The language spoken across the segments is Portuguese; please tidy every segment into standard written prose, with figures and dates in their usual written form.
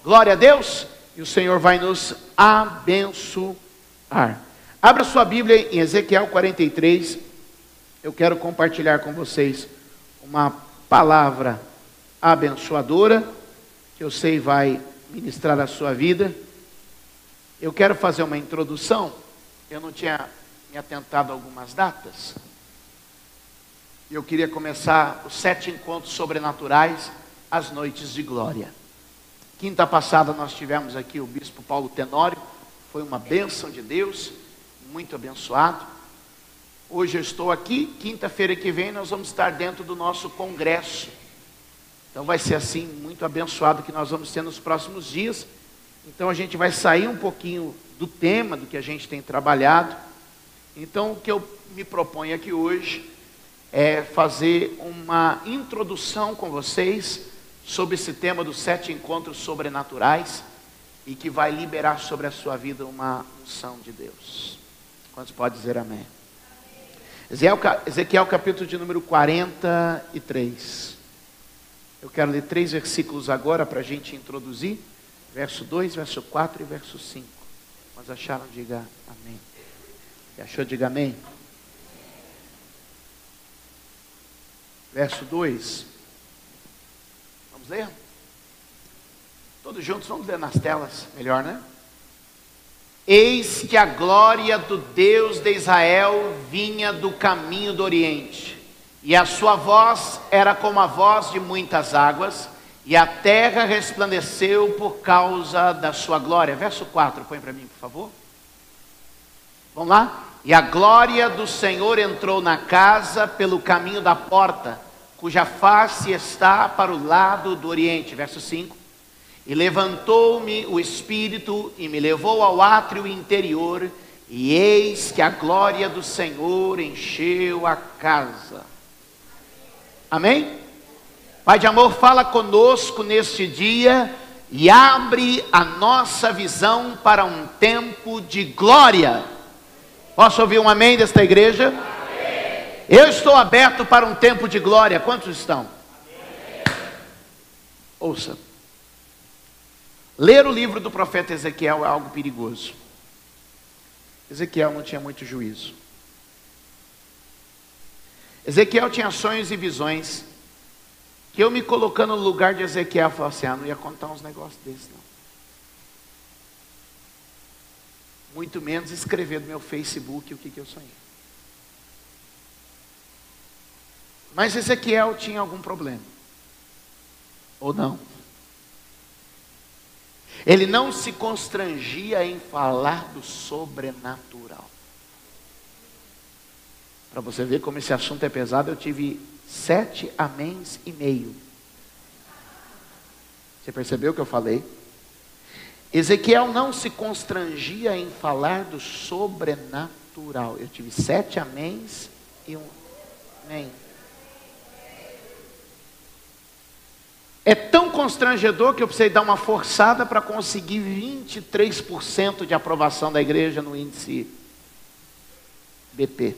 Glória a Deus. E o Senhor vai nos abençoar. Abra sua Bíblia em Ezequiel 43. Eu quero compartilhar com vocês uma palavra abençoadora, que eu sei vai ministrar a sua vida. Eu quero fazer uma introdução. Eu não tinha me atentado a algumas datas. Eu queria começar os 7 encontros sobrenaturais, as noites de glória. Quinta passada nós tivemos aqui o bispo Paulo Tenório. Foi uma bênção de Deus, muito abençoado. Hoje eu estou aqui, quinta-feira que vem nós vamos estar dentro do nosso congresso. Então vai ser assim, muito abençoado que nós vamos ter nos próximos dias. Então a gente vai sair um pouquinho do tema, do que a gente tem trabalhado. Então o que eu me proponho aqui hoje é fazer uma introdução com vocês sobre esse tema dos 7 encontros sobrenaturais e que vai liberar sobre a sua vida uma unção de Deus. Quantos podem dizer amém? Ezequiel capítulo de número 43. Eu quero ler 3 versículos agora para a gente introduzir. Verso 2, verso 4 e verso 5. Mas acharam? Diga amém. Se achou, diga amém. Verso 2. Vamos ler? Todos juntos, vamos ler nas telas. Melhor, né? Eis que a glória do Deus de Israel vinha do caminho do Oriente, e a sua voz era como a voz de muitas águas, e a terra resplandeceu por causa da sua glória. Verso 4, põe para mim, por favor. Vamos lá? E a glória do Senhor entrou na casa pelo caminho da porta, cuja face está para o lado do Oriente. Verso 5. E levantou-me o Espírito e me levou ao átrio interior, e eis que a glória do Senhor encheu a casa. Amém? Pai de amor, fala conosco neste dia e abre a nossa visão para um tempo de glória. Posso ouvir um amém desta igreja? Amém. Eu estou aberto para um tempo de glória. Quantos estão? Amém. Ouça. Ler o livro do profeta Ezequiel é algo perigoso. Ezequiel não tinha muito juízo. Ezequiel tinha sonhos e visões, que eu me colocando no lugar de Ezequiel, eu falava assim, não ia contar uns negócios desses não. Muito menos escrever no meu Facebook o que eu sonhei. Mas Ezequiel tinha algum problema. Ou não? Ele não se constrangia em falar do sobrenatural. Para você ver como esse assunto é pesado, eu tive 7 améns e meio. Você percebeu o que eu falei? Ezequiel não se constrangia em falar do sobrenatural. Eu tive 7 améns e um amém. É tão constrangedor que eu precisei dar uma forçada para conseguir 23% de aprovação da igreja no índice BP.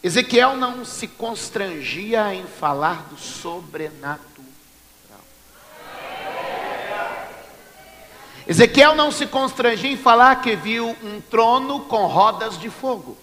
Ezequiel não se constrangia em falar do sobrenatural. Ezequiel não se constrangia em falar que viu um trono com rodas de fogo.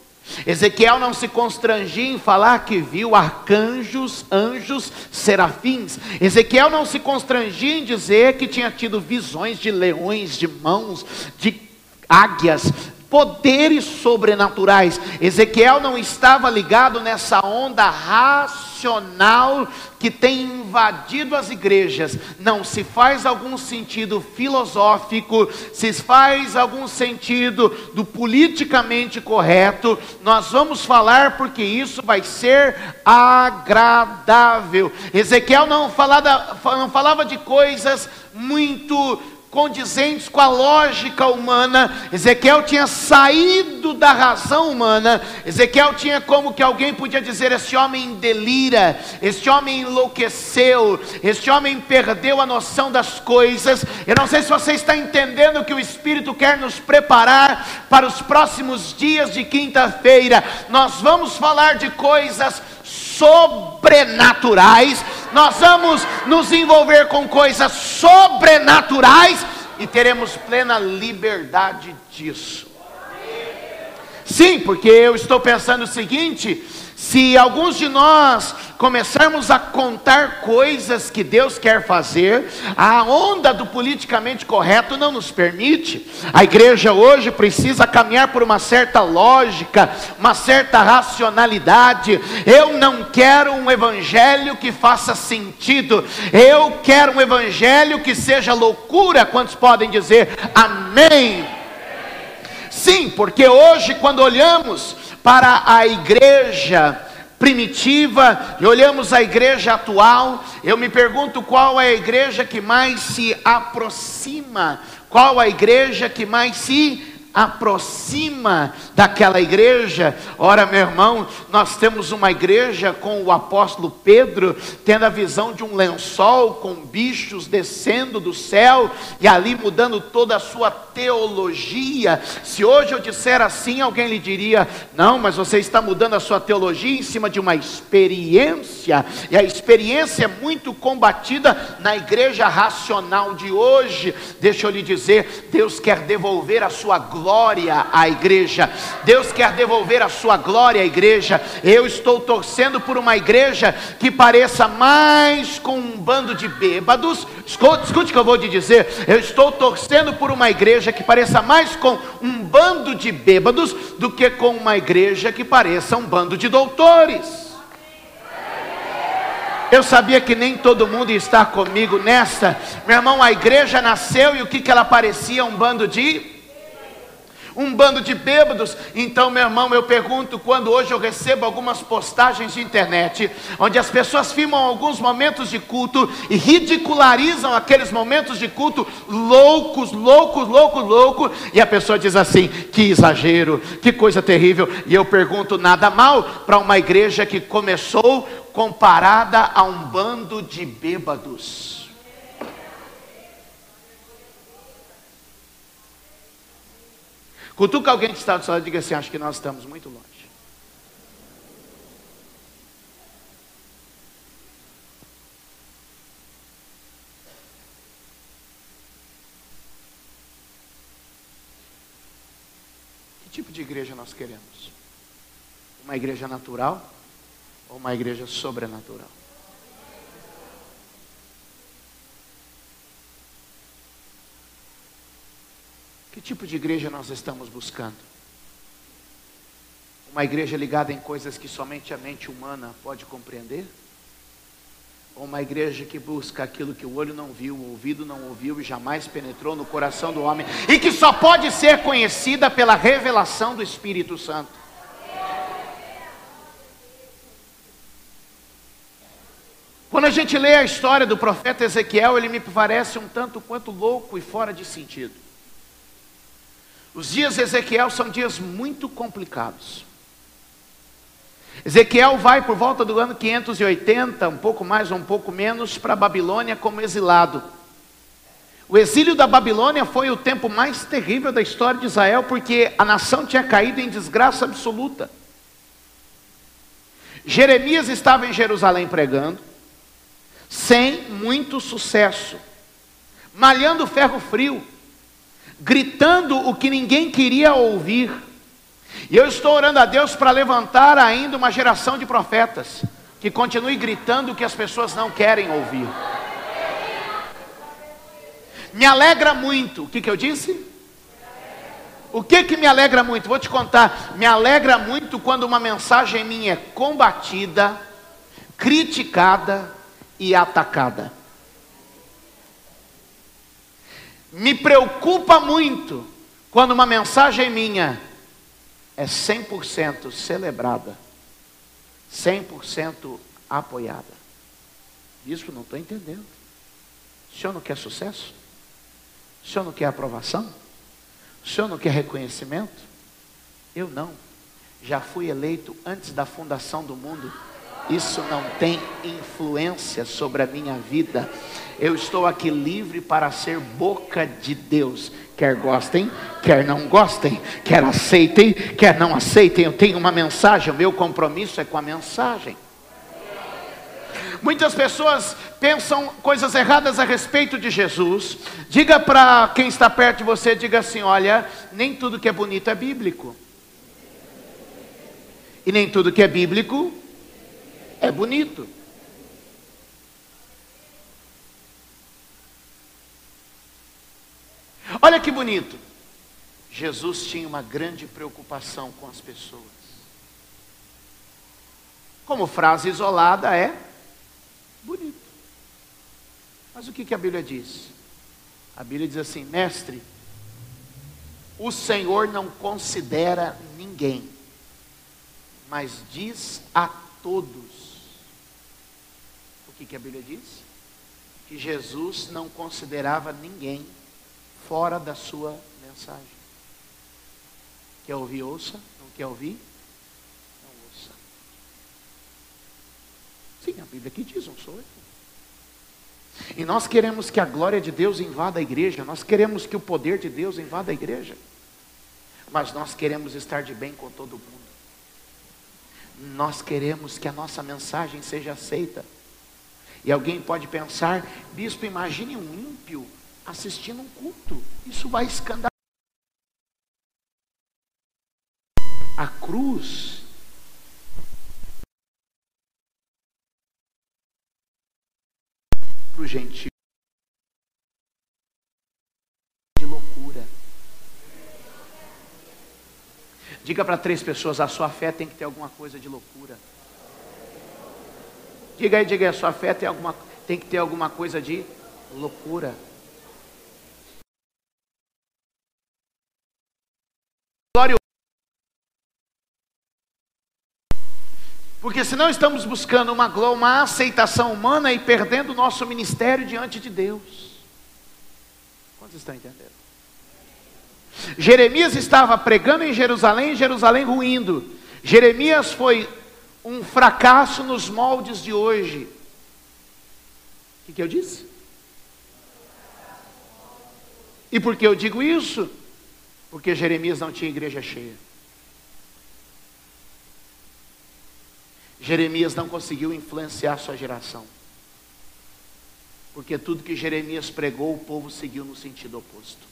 Ezequiel não se constrangia em falar que viu arcanjos, anjos, serafins. Ezequiel não se constrangia em dizer que tinha tido visões de leões, de mãos, de águias, poderes sobrenaturais. Ezequiel não estava ligado nessa onda racional que tem invadido as igrejas. Não se faz algum sentido filosófico, se faz algum sentido do politicamente correto. Nós vamos falar porque isso vai ser agradável. Ezequiel não falava de coisas muito condizentes com a lógica humana. Ezequiel tinha saído da razão humana. Ezequiel tinha como que alguém podia dizer: esse homem delira, esse homem enlouqueceu, esse homem perdeu a noção das coisas. Eu não sei se você está entendendo que o Espírito quer nos preparar para os próximos dias de quinta-feira. Nós vamos falar de coisas sobrenaturais, nós vamos nos envolver com coisas sobrenaturais e teremos plena liberdade disso. Sim, porque eu estou pensando o seguinte: se alguns de nós começarmos a contar coisas que Deus quer fazer, a onda do politicamente correto não nos permite. A igreja hoje precisa caminhar por uma certa lógica, uma certa racionalidade. Eu não quero um evangelho que faça sentido, eu quero um evangelho que seja loucura. Quantos podem dizer amém? Sim, porque hoje, quando olhamos para a igreja primitiva e olhamos a igreja atual, eu me pergunto qual é a igreja que mais se aproxima, qual a igreja que mais se aproxima daquela igreja. Ora, meu irmão, nós temos uma igreja com o apóstolo Pedro tendo a visão de um lençol com bichos descendo do céu e ali mudando toda a sua teologia. Se hoje eu disser assim, alguém lhe diria: não, mas você está mudando a sua teologia em cima de uma experiência, e a experiência é muito combatida na igreja racional de hoje. Deixa eu lhe dizer, Deus quer devolver a sua glória à igreja. Deus quer devolver a sua glória à igreja. Eu estou torcendo por uma igreja que pareça mais com um bando de bêbados. Escute o que eu vou te dizer. Eu estou torcendo por uma igreja que pareça mais com um bando de bêbados do que com uma igreja que pareça um bando de doutores. Eu sabia que nem todo mundo ia estar comigo nessa. Meu irmão, a igreja nasceu e o que ela parecia? Um bando de bêbados. Então, meu irmão, eu pergunto, quando hoje eu recebo algumas postagens de internet, onde as pessoas filmam alguns momentos de culto e ridicularizam aqueles momentos de culto loucos, e a pessoa diz assim: que exagero, que coisa terrível. E eu pergunto, nada mal para uma igreja que começou comparada a um bando de bêbados. Cutuca alguém que está do seu lado e diga assim: acho que nós estamos muito longe. Que tipo de igreja nós queremos? Uma igreja natural ou uma igreja sobrenatural? Que tipo de igreja nós estamos buscando? Uma igreja ligada em coisas que somente a mente humana pode compreender? Ou uma igreja que busca aquilo que o olho não viu, o ouvido não ouviu e jamais penetrou no coração do homem, e que só pode ser conhecida pela revelação do Espírito Santo? Quando a gente lê a história do profeta Ezequiel, ele me parece um tanto quanto louco e fora de sentido. Os dias de Ezequiel são dias muito complicados. Ezequiel vai por volta do ano 580, um pouco mais ou um pouco menos, para a Babilônia como exilado. O exílio da Babilônia foi o tempo mais terrível da história de Israel, porque a nação tinha caído em desgraça absoluta. Jeremias estava em Jerusalém pregando, sem muito sucesso, malhando ferro frio, gritando o que ninguém queria ouvir. E eu estou orando a Deus para levantar ainda uma geração de profetas que continue gritando o que as pessoas não querem ouvir. Me alegra muito. O que eu disse? O que me alegra muito? Vou te contar. Me alegra muito quando uma mensagem minha é combatida, criticada e atacada. Me preocupa muito quando uma mensagem minha é 100% celebrada, 100% apoiada. Isso não estou entendendo. O senhor não quer sucesso? O senhor não quer aprovação? O senhor não quer reconhecimento? Eu não. Já fui eleito antes da fundação do mundo. Isso não tem influência sobre a minha vida. Eu estou aqui livre para ser boca de Deus. Quer gostem, quer não gostem, quer aceitem, quer não aceitem. Eu tenho uma mensagem, o meu compromisso é com a mensagem. Muitas pessoas pensam coisas erradas a respeito de Jesus. Diga para quem está perto de você, diga assim: olha, nem tudo que é bonito é bíblico. E nem tudo que é bíblico é bonito. Olha que bonito. Jesus tinha uma grande preocupação com as pessoas. Como frase isolada é bonito. Mas o que a Bíblia diz? A Bíblia diz assim: mestre, o Senhor não considera ninguém, mas diz a todos. O que a Bíblia diz? Que Jesus não considerava ninguém fora da sua mensagem. Quer ouvir, ouça. Não quer ouvir, não ouça. Sim, a Bíblia aqui diz, não sou eu. E nós queremos que a glória de Deus invada a igreja. Nós queremos que o poder de Deus invada a igreja. Mas nós queremos estar de bem com todo mundo. Nós queremos que a nossa mensagem seja aceita. E alguém pode pensar: bispo, imagine um ímpio assistindo um culto. Isso vai escandalizar. A cruz para o gentio de loucura. Diga para 3 pessoas: a sua fé tem que ter alguma coisa de loucura. Diga aí, a sua fé tem que ter alguma coisa de loucura. Porque senão estamos buscando uma aceitação humana e perdendo o nosso ministério diante de Deus. Quantos estão entendendo? Jeremias estava pregando em Jerusalém ruindo. Jeremias foi um fracasso nos moldes de hoje. O que eu disse? E por que eu digo isso? Porque Jeremias não tinha igreja cheia. Jeremias não conseguiu influenciar sua geração. Porque tudo que Jeremias pregou, o povo seguiu no sentido oposto.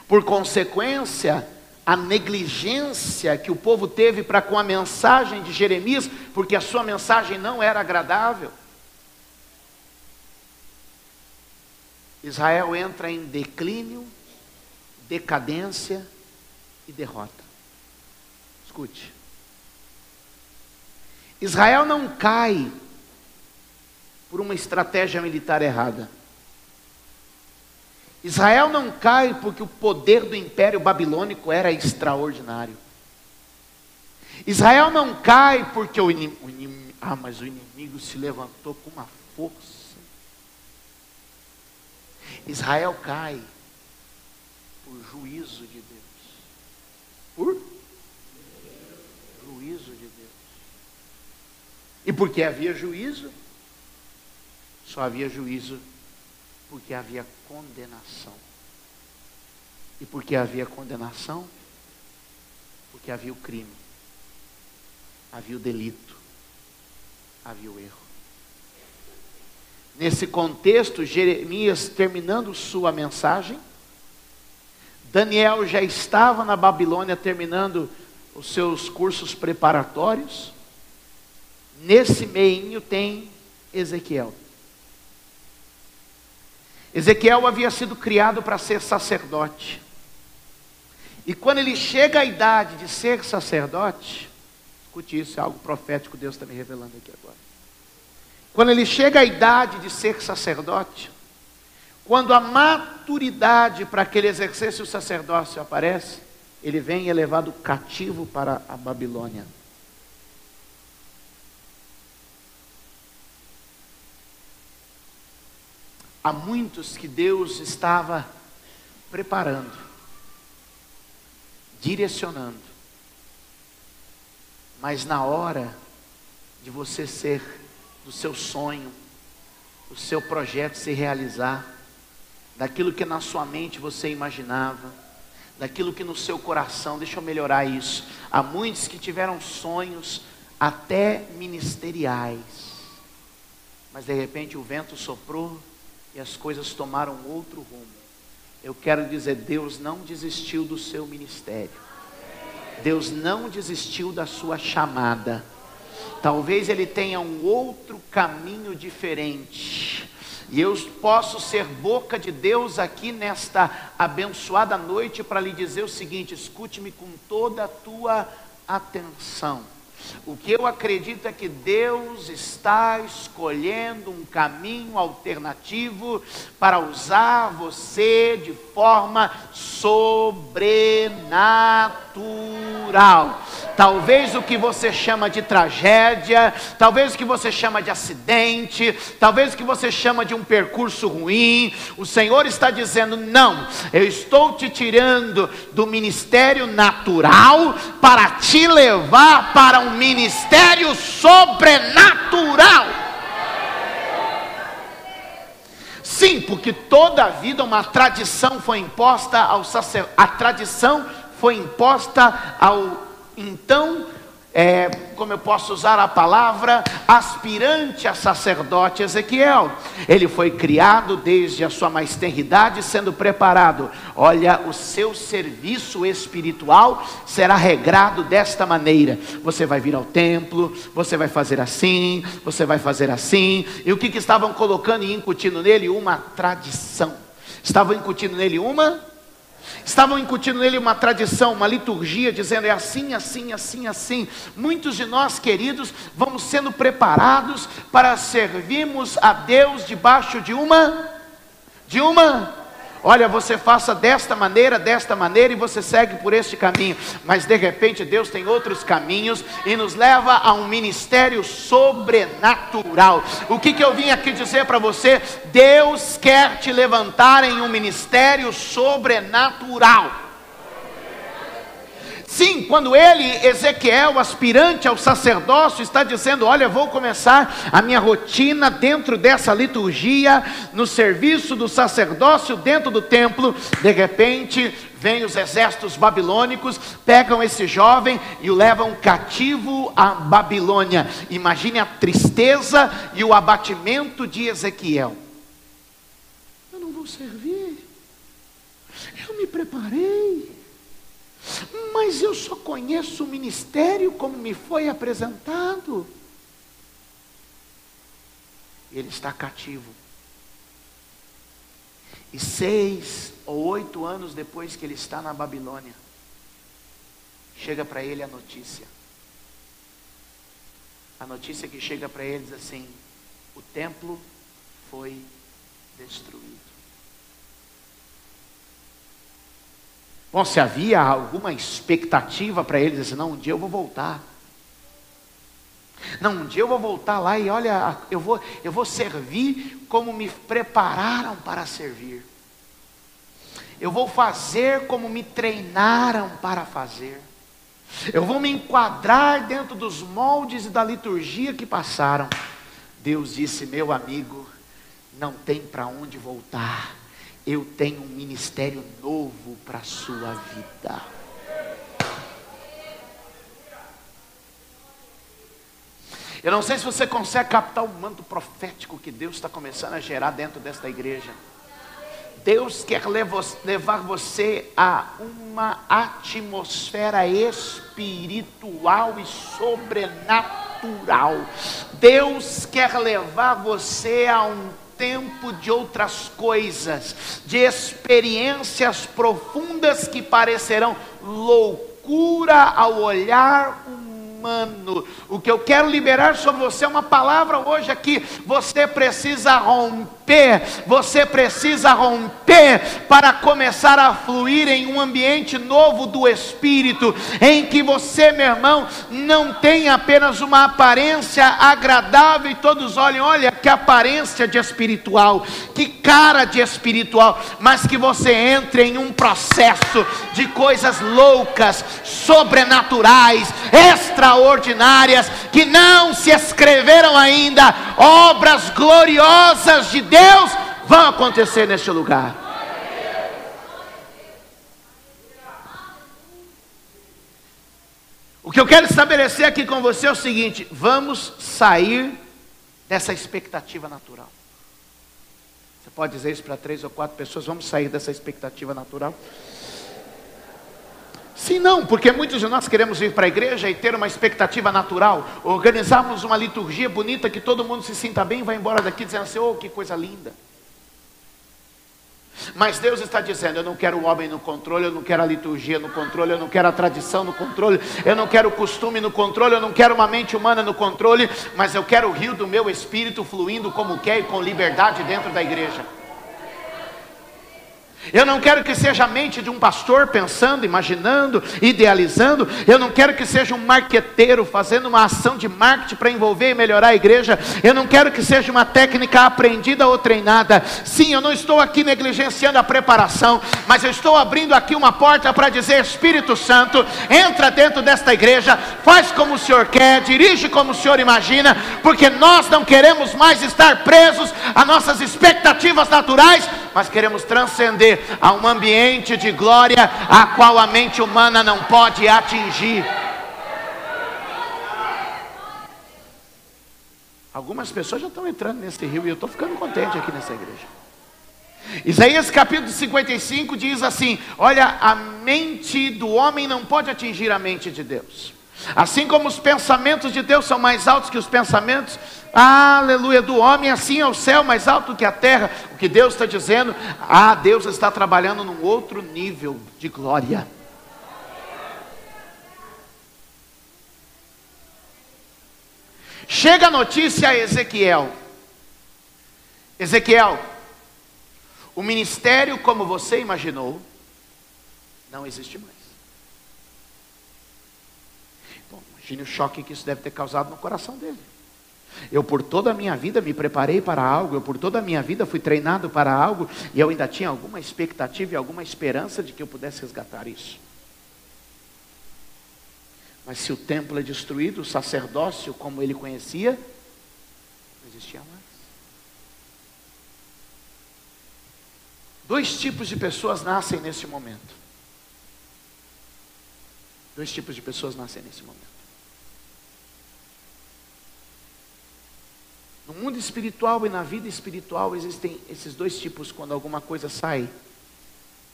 Por consequência, a negligência que o povo teve para com a mensagem de Jeremias, porque a sua mensagem não era agradável, Israel entra em declínio, decadência e derrota. Escute. Israel não cai por uma estratégia militar errada. Israel não cai porque o poder do Império Babilônico era extraordinário. Israel não cai porque mas o inimigo se levantou com uma força. Israel cai por juízo de Deus. Por juízo de Deus. E porque havia juízo? Só havia juízo porque havia condenação. E porque havia condenação? Porque havia o crime, havia o delito, havia o erro. Nesse contexto, Jeremias terminando sua mensagem, Daniel já estava na Babilônia terminando os seus cursos preparatórios. Nesse meinho tem Ezequiel. Ezequiel havia sido criado para ser sacerdote. E quando ele chega à idade de ser sacerdote, escute isso, é algo profético, Deus está me revelando aqui agora. Quando ele chega à idade de ser sacerdote, quando a maturidade para que ele exercesse o sacerdócio aparece, ele vem e é levado cativo para a Babilônia. Há muitos que Deus estava preparando, direcionando, mas na hora de você ser do seu sonho, do seu projeto se realizar, daquilo que na sua mente você imaginava, daquilo que no seu coração, deixa eu melhorar isso. Há muitos que tiveram sonhos até ministeriais. Mas de repente o vento soprou e as coisas tomaram outro rumo. Eu quero dizer, Deus não desistiu do seu ministério. Deus não desistiu da sua chamada. Talvez Ele tenha um outro caminho diferente. E eu posso ser boca de Deus aqui nesta abençoada noite para lhe dizer o seguinte: escute-me com toda a tua atenção. O que eu acredito é que Deus está escolhendo um caminho alternativo para usar você de forma sobrenatural. Talvez o que você chama de tragédia, talvez o que você chama de acidente, talvez o que você chama de um percurso ruim, o Senhor está dizendo: não, eu estou te tirando do ministério natural para te levar para um ministério sobrenatural. Sim, porque toda a vida uma tradição foi imposta ao sacerdote, a tradição foi imposta ao então, como eu posso usar a palavra, aspirante a sacerdote Ezequiel. Ele foi criado desde a sua mais tenra idade, sendo preparado. Olha, o seu serviço espiritual será regrado desta maneira: você vai vir ao templo, você vai fazer assim, você vai fazer assim. E o que estavam colocando e incutindo nele? Uma tradição. Estavam incutindo nele uma tradição, uma liturgia, dizendo: é assim, assim, assim, assim. Muitos de nós, queridos, vamos sendo preparados para servirmos a Deus debaixo de uma, olha, você faça desta maneira, e você segue por este caminho. Mas de repente Deus tem outros caminhos e nos leva a um ministério sobrenatural. O que eu vim aqui dizer para você? Deus quer te levantar em um ministério sobrenatural. Sim, quando ele, Ezequiel, aspirante ao sacerdócio, está dizendo: olha, vou começar a minha rotina dentro dessa liturgia, no serviço do sacerdócio dentro do templo. De repente vem os exércitos babilônicos, pegam esse jovem e o levam cativo à Babilônia. Imagine a tristeza e o abatimento de Ezequiel. Eu não vou servir, eu me preparei, mas eu só conheço o ministério como me foi apresentado. Ele está cativo. E 6 ou 8 anos depois que ele está na Babilônia, chega para ele a notícia. A notícia que chega para ele diz assim: o templo foi destruído. Bom, se havia alguma expectativa para eles, assim: não, um dia eu vou voltar. Não, um dia eu vou voltar lá e olha, eu vou servir como me prepararam para servir. Eu vou fazer como me treinaram para fazer. Eu vou me enquadrar dentro dos moldes e da liturgia que passaram. Deus disse: meu amigo, não tem para onde voltar. Eu tenho um ministério novo para a sua vida. Eu não sei se você consegue captar o manto profético que Deus está começando a gerar dentro desta igreja. Deus quer levar você a uma atmosfera espiritual e sobrenatural. Deus quer levar você a um tempo de outras coisas, de experiências profundas que parecerão loucura ao olhar humano. O que eu quero liberar sobre você é uma palavra hoje aqui. Você precisa romper para começar a fluir em um ambiente novo do Espírito, em que você, meu irmão, não tem apenas uma aparência agradável e todos olhem: olha que aparência de espiritual, que cara de espiritual, mas que você entre em um processo de coisas loucas, sobrenaturais, extraordinárias, que não se escreveram ainda. Obras gloriosas de Deus vão acontecer neste lugar. O O que eu quero estabelecer aqui com você é o seguinte: vamos sair dessa expectativa natural. Você pode dizer isso para 3 ou 4 pessoas: vamos sair dessa expectativa natural? Sim, não, porque muitos de nós queremos vir para a igreja e ter uma expectativa natural, organizarmos uma liturgia bonita, que todo mundo se sinta bem e vai embora daqui dizendo assim: oh, que coisa linda. Mas Deus está dizendo: eu não quero o homem no controle, eu não quero a liturgia no controle, eu não quero a tradição no controle, eu não quero o costume no controle, eu não quero uma mente humana no controle, mas eu quero o rio do meu espírito fluindo como quer e com liberdade dentro da igreja. Eu não quero que seja a mente de um pastor pensando, imaginando, idealizando. Eu não quero que seja um marqueteiro fazendo uma ação de marketing para envolver e melhorar a igreja. Eu não quero que seja uma técnica aprendida ou treinada. Sim, eu não estou aqui negligenciando a preparação, mas eu estou abrindo aqui uma porta para dizer: Espírito Santo, entra dentro desta igreja, faz como o Senhor quer, dirige como o Senhor imagina, porque nós não queremos mais estar presos a nossas expectativas naturais, mas queremos transcender a um ambiente de glória a qual a mente humana não pode atingir. Algumas pessoas já estão entrando nesse rio e eu estou ficando contente aqui nessa igreja. Isaías capítulo 55 diz assim: olha, a mente do homem não pode atingir a mente de Deus. Assim como os pensamentos de Deus são mais altos que os pensamentos, aleluia, do homem, assim é o céu mais alto que a terra. O que Deus está dizendo: Deus está trabalhando num outro nível de glória. Chega a notícia a Ezequiel: Ezequiel, o ministério como você imaginou não existe mais. Bom, imagine o choque que isso deve ter causado no coração dele. Eu por toda a minha vida me preparei para algo, eu por toda a minha vida fui treinado para algo, e eu ainda tinha alguma expectativa e alguma esperança de que eu pudesse resgatar isso. Mas se o templo é destruído, o sacerdócio como ele conhecia, não existia mais. 2 tipos de pessoas nascem nesse momento. 2 tipos de pessoas nascem nesse momento. No mundo espiritual e na vida espiritual existem esses 2 tipos quando alguma coisa sai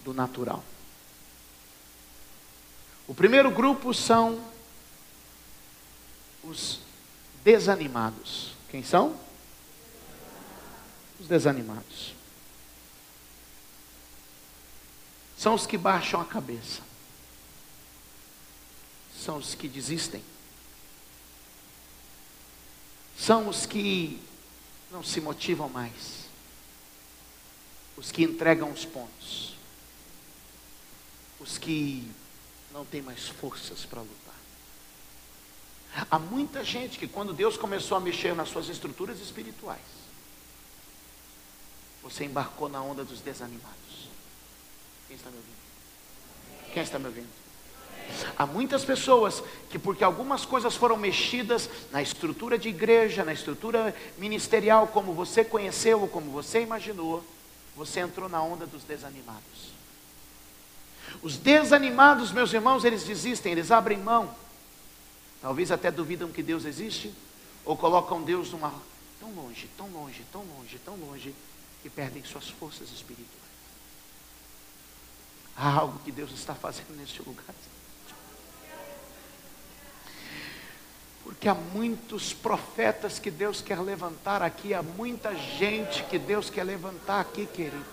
do natural. O primeiro grupo são os desanimados. Quem são? Os desanimados. São os que baixam a cabeça. São os que desistem. São os que não se motivam mais. Os que entregam os pontos. Os que não têm mais forças para lutar. Há muita gente que, quando Deus começou a mexer nas suas estruturas espirituais, você embarcou na onda dos desanimados. Quem está me ouvindo? Quem está me ouvindo? Há muitas pessoas que, porque algumas coisas foram mexidas na estrutura de igreja, na estrutura ministerial, como você conheceu ou como você imaginou, você entrou na onda dos desanimados. Os desanimados, meus irmãos, eles desistem, eles abrem mão. Talvez até duvidam que Deus existe, ou colocam Deus numa tão longe, tão longe, tão longe, tão longe, que perdem suas forças espirituais. Há algo que Deus está fazendo neste lugar. Porque há muitos profetas que Deus quer levantar aqui, há muita gente que Deus quer levantar aqui, querido.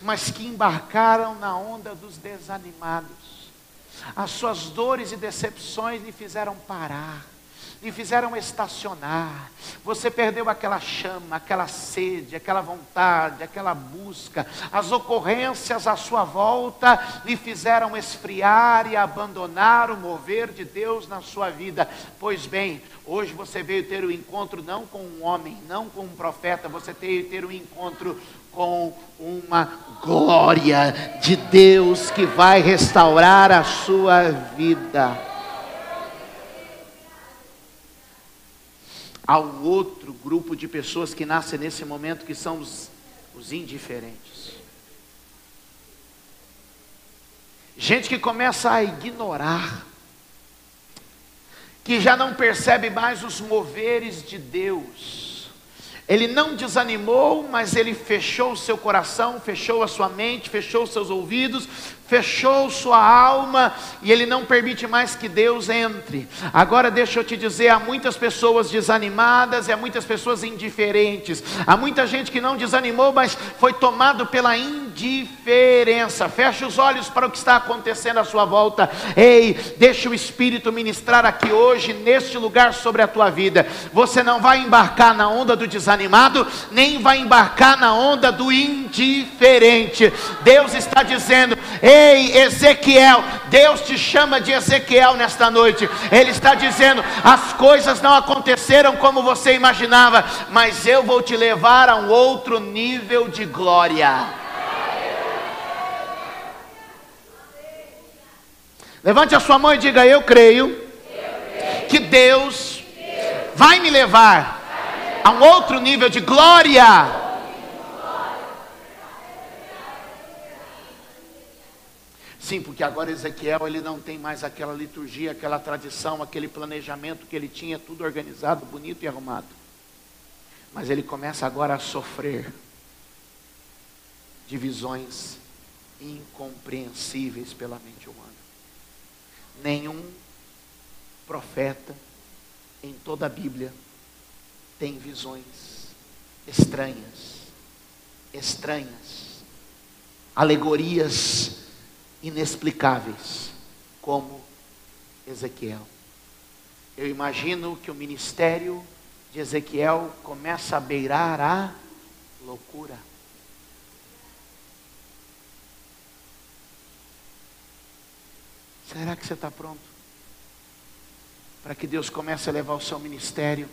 Mas que embarcaram na onda dos desanimados. As suas dores e decepções lhe fizeram parar, lhe fizeram estacionar. Você perdeu aquela chama, aquela sede, aquela vontade, aquela busca. As ocorrências à sua volta lhe fizeram esfriar e abandonar o mover de Deus na sua vida. Pois bem, hoje você veio ter um encontro não com um homem, não com um profeta, você veio ter um encontro com uma glória de Deus que vai restaurar a sua vida. Há um outro grupo de pessoas que nascem nesse momento, que são os indiferentes. gente que começa a ignorar, que já não percebe mais os moveres de Deus. Ele não desanimou, mas ele fechou o seu coração, fechou a sua mente, fechou os seus ouvidos, fechou sua alma, e ele não permite mais que Deus entre. Agora deixa eu te dizer, há muitas pessoas desanimadas, e há muitas pessoas indiferentes, há muita gente que não desanimou, mas foi tomado pela indiferença. Feche os olhos para o que está acontecendo à sua volta. Ei, deixa o Espírito ministrar aqui hoje, neste lugar, sobre a tua vida. Você não vai embarcar na onda do desanimado, nem vai embarcar na onda do indiferente. Deus está dizendo: ei, Ezequiel, Deus te chama de Ezequiel nesta noite. Ele está dizendo: as coisas não aconteceram como você imaginava, mas eu vou te levar a um outro nível de glória. Levante a sua mão e diga: eu creio que Deus vai me levar a um outro nível de glória. Sim, porque agora Ezequiel, ele não tem mais aquela liturgia, aquela tradição, aquele planejamento que ele tinha, tudo organizado, bonito e arrumado. Mas ele começa agora a sofrer de visões incompreensíveis pela mente humana. Nenhum profeta em toda a Bíblia tem visões estranhas, alegorias inexplicáveis como Ezequiel. Eu imagino que o ministério de Ezequiel começa a beirar a loucura. Será que você está pronto para que Deus comece a levar o seu ministério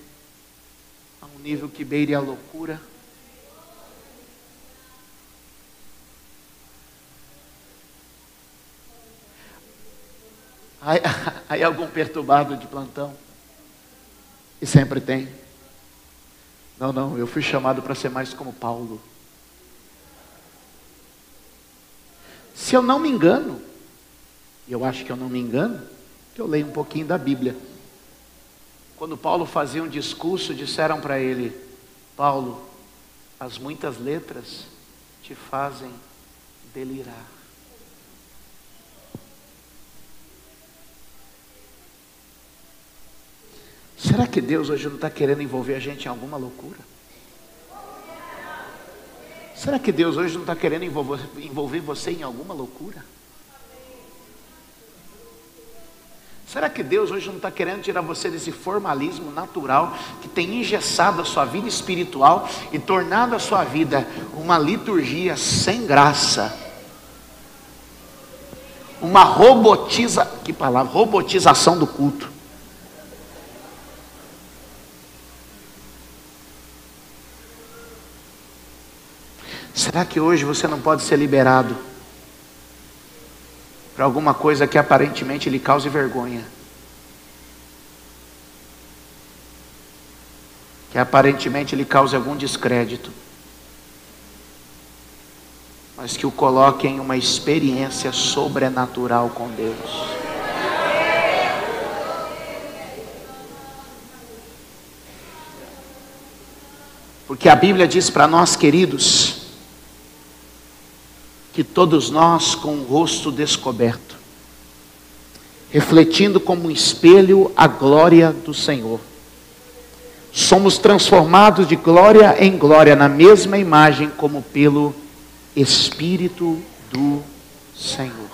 a um nível que beire a loucura? Aí algum perturbado de plantão, e sempre tem: não, eu fui chamado para ser mais como Paulo. Se eu não me engano, e eu acho que eu não me engano, que eu leio um pouquinho da Bíblia. Quando Paulo fazia um discurso, disseram para ele: Paulo, as muitas letras te fazem delirar. Será que Deus hoje não está querendo envolver a gente em alguma loucura? Será que Deus hoje não está querendo envolver você em alguma loucura? Será que Deus hoje não está querendo tirar você desse formalismo natural que tem engessado a sua vida espiritual e tornado a sua vida uma liturgia sem graça? Uma robotização do culto. Será que hoje você não pode ser liberado para alguma coisa que aparentemente lhe cause vergonha, que aparentemente lhe cause algum descrédito, mas que o coloque em uma experiência sobrenatural com Deus? Porque a Bíblia diz para nós, queridos, que todos nós, com o rosto descoberto, refletindo como um espelho a glória do Senhor, somos transformados de glória em glória na mesma imagem, como pelo Espírito do Senhor.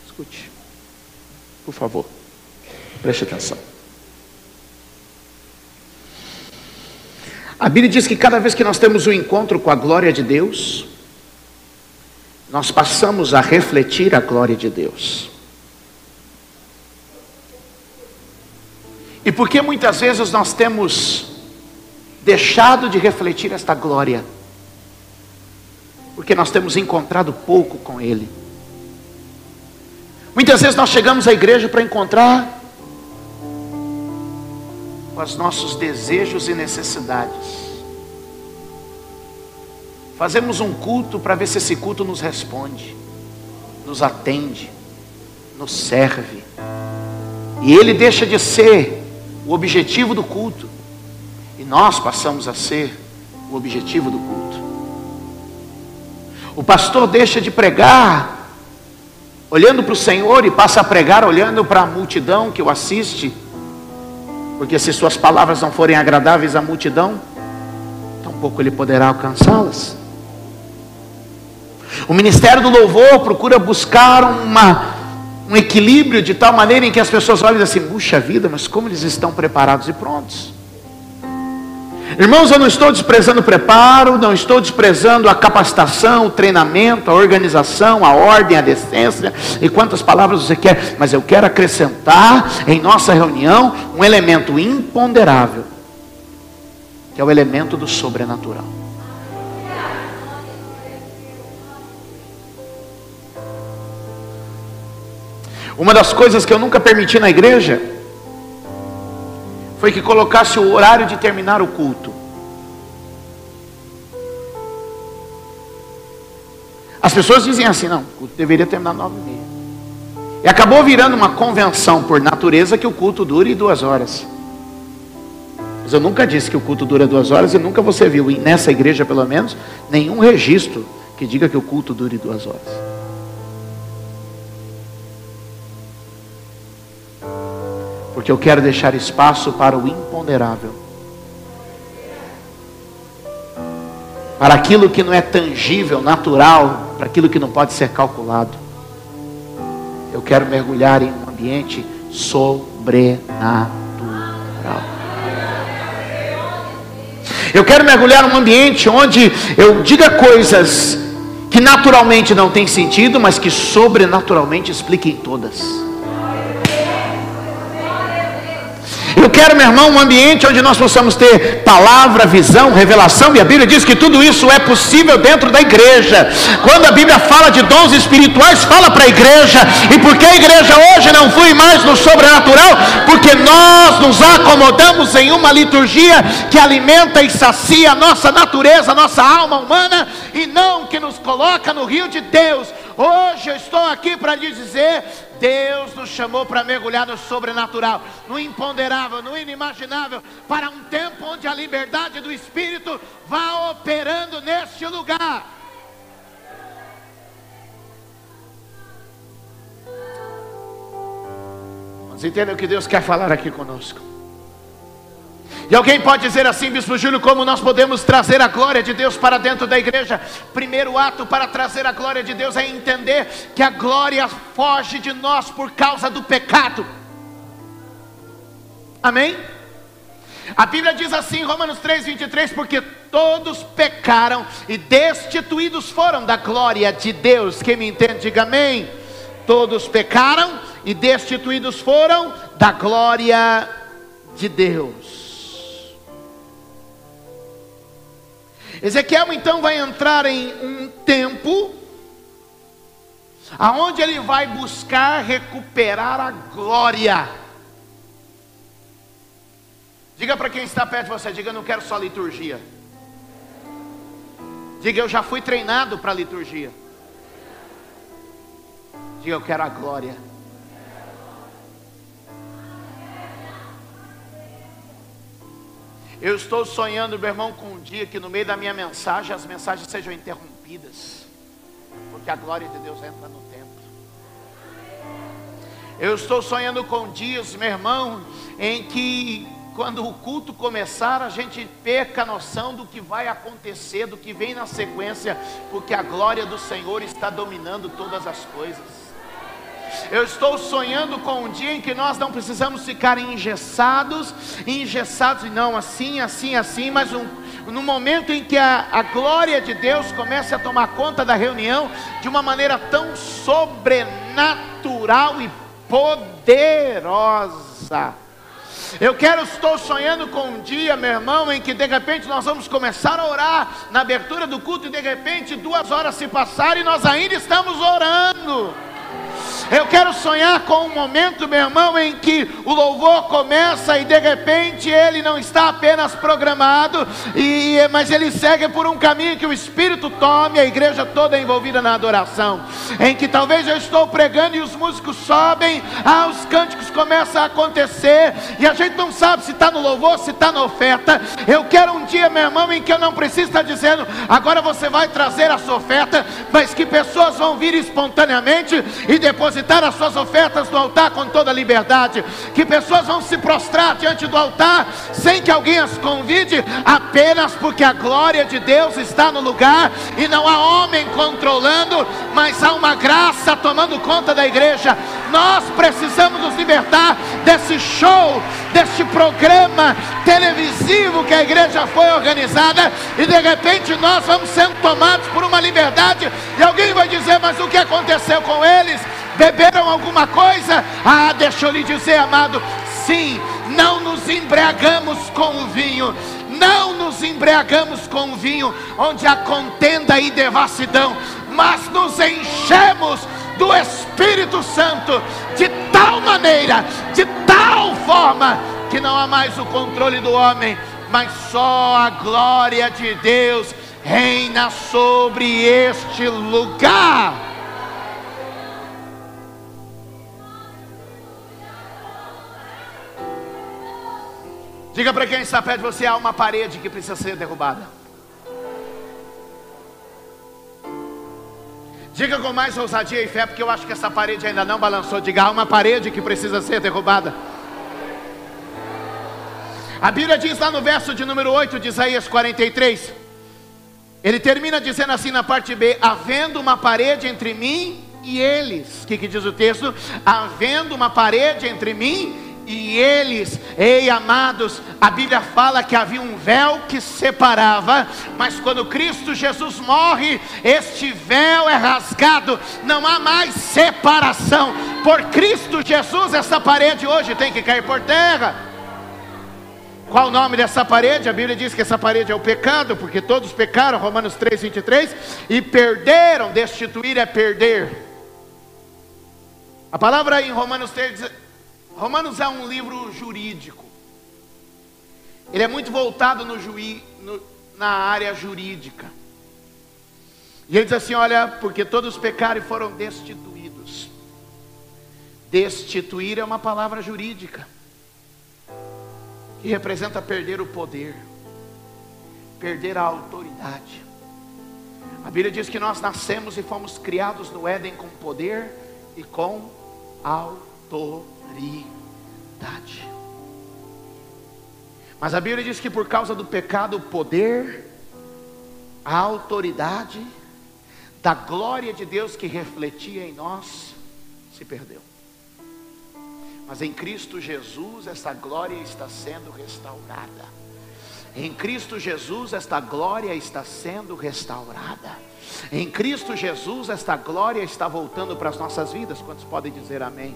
Escute, por favor, preste atenção. A Bíblia diz que cada vez que nós temos um encontro com a glória de Deus, nós passamos a refletir a glória de Deus. E por que muitas vezes nós temos deixado de refletir esta glória? Porque nós temos encontrado pouco com Ele. Muitas vezes nós chegamos à igreja para encontrar com os nossos desejos e necessidades. fazemos um culto para ver se esse culto nos responde, nos atende, nos serve. E ele deixa de ser o objetivo do culto, e nós passamos a ser o objetivo do culto. O pastor deixa de pregar olhando para o Senhor e passa a pregar olhando para a multidão que o assiste, porque se suas palavras não forem agradáveis à multidão, tampouco ele poderá alcançá-las. O ministério do louvor procura buscar um equilíbrio de tal maneira em que as pessoas olham assim: puxa vida, mas como eles estão preparados e prontos. Irmãos, eu não estou desprezando o preparo, não estou desprezando a capacitação, o treinamento, a organização, a ordem, a decência e quantas palavras você quer, mas eu quero acrescentar em nossa reunião um elemento imponderável, que é o elemento do sobrenatural. Uma das coisas que eu nunca permiti na igreja foi que colocasse o horário de terminar o culto. As pessoas dizem assim: não, o culto deveria terminar 9h30. E acabou virando uma convenção por natureza que o culto dure 2 horas. Mas eu nunca disse que o culto dura 2 horas, e nunca você viu, nessa igreja pelo menos, nenhum registro que diga que o culto dure 2 horas. Porque eu quero deixar espaço para o imponderável, para aquilo que não é tangível, natural, para aquilo que não pode ser calculado. Eu quero mergulhar em um ambiente sobrenatural. Eu quero mergulhar em um ambiente onde eu diga coisas que naturalmente não têm sentido, mas que sobrenaturalmente expliquem todas. Eu quero, meu irmão, um ambiente onde nós possamos ter palavra, visão, revelação, e a Bíblia diz que tudo isso é possível dentro da igreja. Quando a Bíblia fala de dons espirituais, fala para a igreja. E por que a igreja hoje não flui mais no sobrenatural? Porque nós nos acomodamos em uma liturgia que alimenta e sacia a nossa natureza, a nossa alma humana, e não que nos coloca no rio de Deus. Hoje eu estou aqui para lhe dizer: Deus nos chamou para mergulhar no sobrenatural, no imponderável, no inimaginável, para um tempo onde a liberdade do Espírito vá operando neste lugar. Mas entendem o que Deus quer falar aqui conosco? E alguém pode dizer assim: Bispo Júlio, como nós podemos trazer a glória de Deus para dentro da igreja? Primeiro ato para trazer a glória de Deus é entender que a glória foge de nós por causa do pecado. Amém? A Bíblia diz assim em Romanos 3:23: porque todos pecaram e destituídos foram da glória de Deus. Quem me entende, diga amém. Todos pecaram e destituídos foram da glória de Deus. Ezequiel então vai entrar em um tempo aonde ele vai buscar recuperar a glória. Diga para quem está perto de você, diga: eu não quero só liturgia. Diga: eu já fui treinado para liturgia. Diga: eu quero a glória. Eu estou sonhando, meu irmão, com um dia que no meio da minha mensagem, as mensagens sejam interrompidas, porque a glória de Deus entra no templo. Eu estou sonhando com dias, meu irmão, em que quando o culto começar, a gente perca a noção do que vai acontecer, do que vem na sequência, porque a glória do Senhor está dominando todas as coisas. Eu estou sonhando com um dia em que nós não precisamos ficar engessados, e não, assim, mas no momento em que a glória de Deus comece a tomar conta da reunião de uma maneira tão sobrenatural e poderosa. Estou sonhando com um dia, meu irmão, em que de repente nós vamos começar a orar na abertura do culto, e de repente 2 horas se passaram e nós ainda estamos orando. Eu quero sonhar com um momento, meu irmão, em que o louvor começa e de repente ele não está apenas programado, mas ele segue por um caminho que o Espírito tome, a igreja toda é envolvida na adoração, em que talvez eu estou pregando e os músicos sobem, os cânticos começam a acontecer, e a gente não sabe se está no louvor, se está na oferta. Eu quero um dia, meu irmão, em que eu não preciso estar dizendo, agora você vai trazer a sua oferta, mas que pessoas vão vir espontaneamente e depositar as suas ofertas no altar com toda a liberdade, que pessoas vão se prostrar diante do altar, sem que alguém as convide, apenas porque a glória de Deus está no lugar, e não há homem controlando, mas há uma graça tomando conta da igreja. Nós precisamos nos libertar desse show, deste programa televisivo que a igreja foi organizada, e de repente nós vamos sendo tomados por uma liberdade, e alguém vai dizer, mas o que aconteceu com eles? Beberam alguma coisa? Deixa eu lhe dizer, amado, sim, não nos embriagamos com o vinho, não nos embriagamos com o vinho, onde há contenda e devassidão, mas nos enchemos do Espírito Santo, de tal maneira, de tal forma, que não há mais o controle do homem, mas só a glória de Deus reina sobre este lugar. Diga para quem está perto de você, há uma parede que precisa ser derrubada. Diga com mais ousadia e fé, porque eu acho que essa parede ainda não balançou. Diga, há uma parede que precisa ser derrubada. A Bíblia diz lá no verso de número 8 de Isaías 43, ele termina dizendo assim na parte B, havendo uma parede entre mim e eles. O que diz o texto? Havendo uma parede entre mim e eles. Ei, amados, a Bíblia fala que havia um véu que separava, mas quando Cristo Jesus morre, este véu é rasgado, não há mais separação. Por Cristo Jesus, essa parede hoje tem que cair por terra. Qual o nome dessa parede? A Bíblia diz que essa parede é o pecado, porque todos pecaram, Romanos 3, 23, e perderam. Destituir é perder. A palavra em Romanos 3 diz, Romanos é um livro jurídico, ele é muito voltado na área jurídica, e ele diz assim, olha, porque todos pecaram e foram destituídos. Destituir é uma palavra jurídica, que representa perder o poder, perder a autoridade. A Bíblia diz que nós nascemos e fomos criados no Éden com poder e com autoridade. Mas a Bíblia diz que por causa do pecado, o poder, a autoridade da glória de Deus que refletia em nós se perdeu. Mas em Cristo Jesus essa glória está sendo restaurada. Em Cristo Jesus esta glória está sendo restaurada. Em Cristo Jesus esta glória está voltando para as nossas vidas. Quantos podem dizer amém?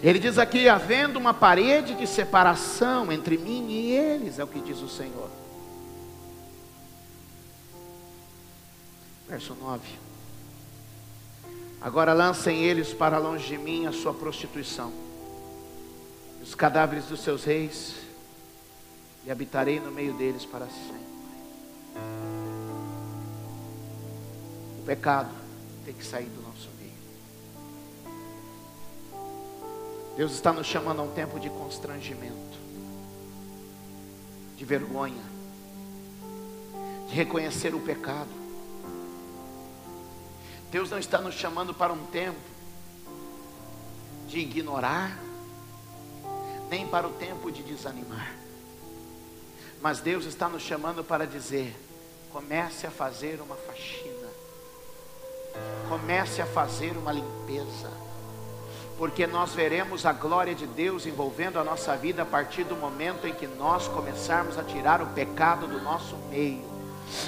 Ele diz aqui, havendo uma parede de separação entre mim e eles, é o que diz o Senhor. Verso 9. Agora lancem eles para longe de mim a sua prostituição, os cadáveres dos seus reis, e habitarei no meio deles para sempre. O pecado tem que sair do nosso meio. Deus está nos chamando a um tempo de constrangimento, de vergonha, de reconhecer o pecado. Deus não está nos chamando para um tempo de ignorar, nem para o tempo de desanimar. Mas Deus está nos chamando para dizer, comece a fazer uma faxina, comece a fazer uma limpeza, porque nós veremos a glória de Deus envolvendo a nossa vida a partir do momento em que nós começarmos a tirar o pecado do nosso meio,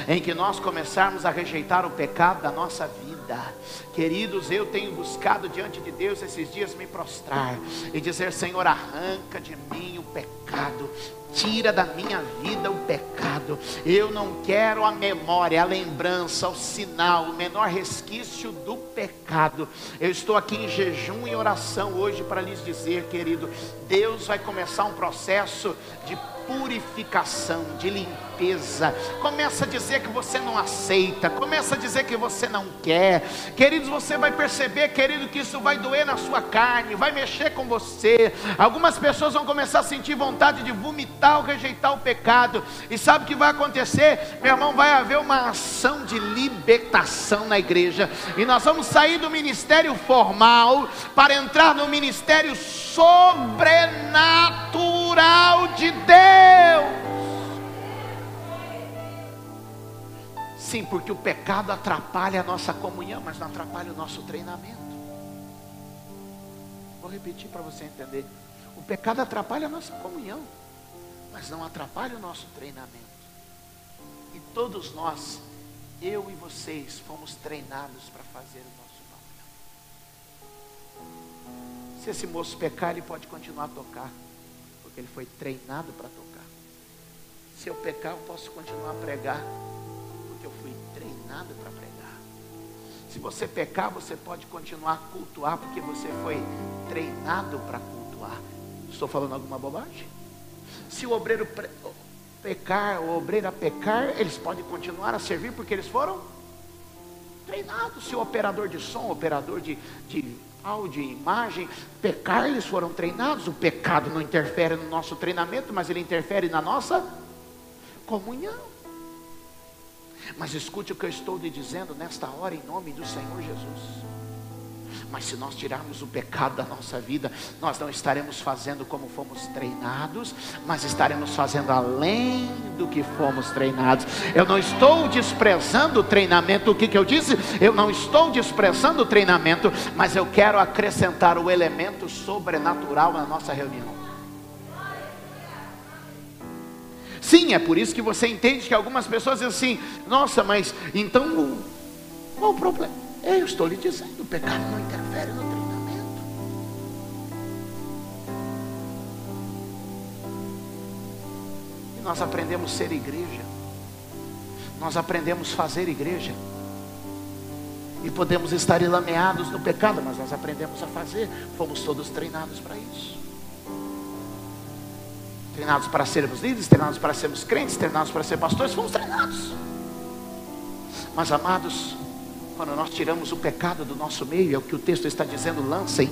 em que nós começarmos a rejeitar o pecado da nossa vida. nada. Queridos, eu tenho buscado diante de Deus esses dias me prostrar e dizer: Senhor, arranca de mim o pecado, tira da minha vida o pecado. Eu não quero a memória, a lembrança, o sinal, o menor resquício do pecado. Eu estou aqui em jejum e oração hoje para lhes dizer, querido, Deus vai começar um processo de purificação, de limpeza. Começa a dizer que você não aceita, começa a dizer que você não quer. Queridos, você vai perceber, querido, que isso vai doer na sua carne, vai mexer com você. Algumas pessoas vão começar a sentir vontade de vomitar ou rejeitar o pecado. E sabe o que vai acontecer? Meu irmão, vai haver uma ação de libertação na igreja, e nós vamos sair do ministério formal para entrar no ministério sobrenatural de Deus. Sim, porque o pecado atrapalha a nossa comunhão, mas não atrapalha o nosso treinamento. Vou repetir para você entender. O pecado atrapalha a nossa comunhão, mas não atrapalha o nosso treinamento. E todos nós, eu e vocês, fomos treinados para fazer o nosso papel. Se esse moço pecar, ele pode continuar a tocar, porque ele foi treinado para tocar. Se eu pecar, eu posso continuar a pregar, porque eu fui treinado para pregar. Se você pecar, você pode continuar a cultuar, porque você foi treinado para cultuar. Estou falando alguma bobagem? Se o obreiro pecar, ou a obreira pecar, eles podem continuar a servir, porque eles foram treinados. Se o operador de som, operador de áudio e imagem pecar, eles foram treinados. O pecado não interfere no nosso treinamento, mas ele interfere na nossa comunhão. Mas escute o que eu estou lhe dizendo nesta hora, em nome do Senhor Jesus. Mas se nós tirarmos o pecado da nossa vida, nós não estaremos fazendo como fomos treinados, mas estaremos fazendo além do que fomos treinados. Eu não estou desprezando o treinamento. O que eu disse? Eu não estou desprezando o treinamento, mas eu quero acrescentar o elemento sobrenatural na nossa reunião. Sim, é por isso que você entende que algumas pessoas dizem assim: nossa, mas então qual o problema? Eu estou lhe dizendo, o pecado não interfere no treinamento. E nós aprendemos a ser igreja, nós aprendemos a fazer igreja, e podemos estar enlameados no pecado, mas nós aprendemos a fazer. Fomos todos treinados para isso. Treinados para sermos líderes, treinados para sermos crentes, treinados para ser pastores, fomos treinados. Mas amados, quando nós tiramos o pecado do nosso meio, é o que o texto está dizendo: lancem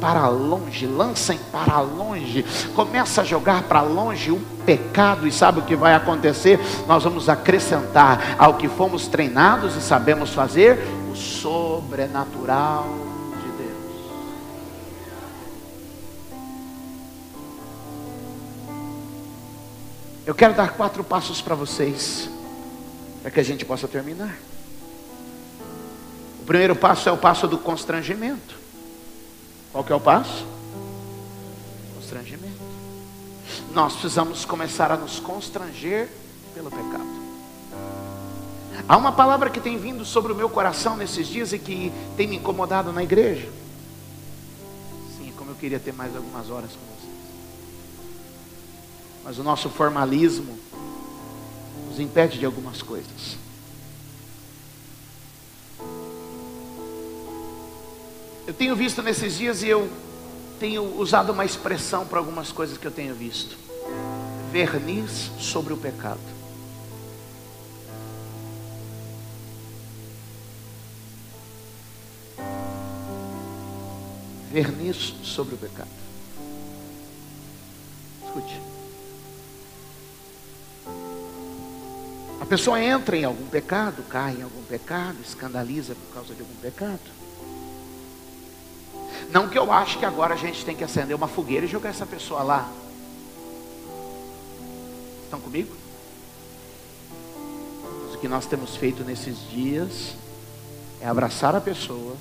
para longe, lancem para longe. Começa a jogar para longe o pecado, e sabe o que vai acontecer? Nós vamos acrescentar ao que fomos treinados e sabemos fazer, o sobrenatural de Deus. Eu quero dar 4 passos para vocês, para que a gente possa terminar. O primeiro passo é o passo do constrangimento. Qual que é o passo? Constrangimento. Nós precisamos começar a nos constranger pelo pecado. Há uma palavra que tem vindo sobre o meu coração nesses dias e que tem me incomodado na igreja. Sim, como eu queria ter mais algumas horas com vocês. Mas o nosso formalismo nos impede de algumas coisas. Eu tenho visto nesses dias, e eu tenho usado uma expressão para algumas coisas que eu tenho visto: verniz sobre o pecado. Verniz sobre o pecado. Escute. A pessoa entra em algum pecado, cai em algum pecado, escandaliza por causa de algum pecado. Não que eu acho que agora a gente tem que acender uma fogueira e jogar essa pessoa lá. Estão comigo? Mas o que nós temos feito nesses dias é abraçar a pessoa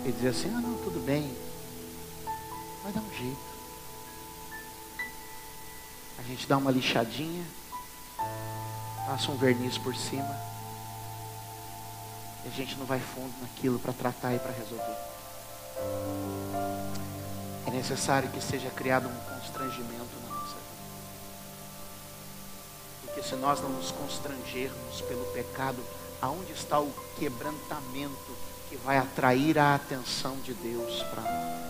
e dizer assim: ah, não, tudo bem, vai dar um jeito. A gente dá uma lixadinha, passa um verniz por cima, e a gente não vai fundo naquilo para tratar e para resolver. É necessário que seja criado um constrangimento na nossa vida. Porque se nós não nos constrangermos pelo pecado, aonde está o quebrantamento que vai atrair a atenção de Deus para nós?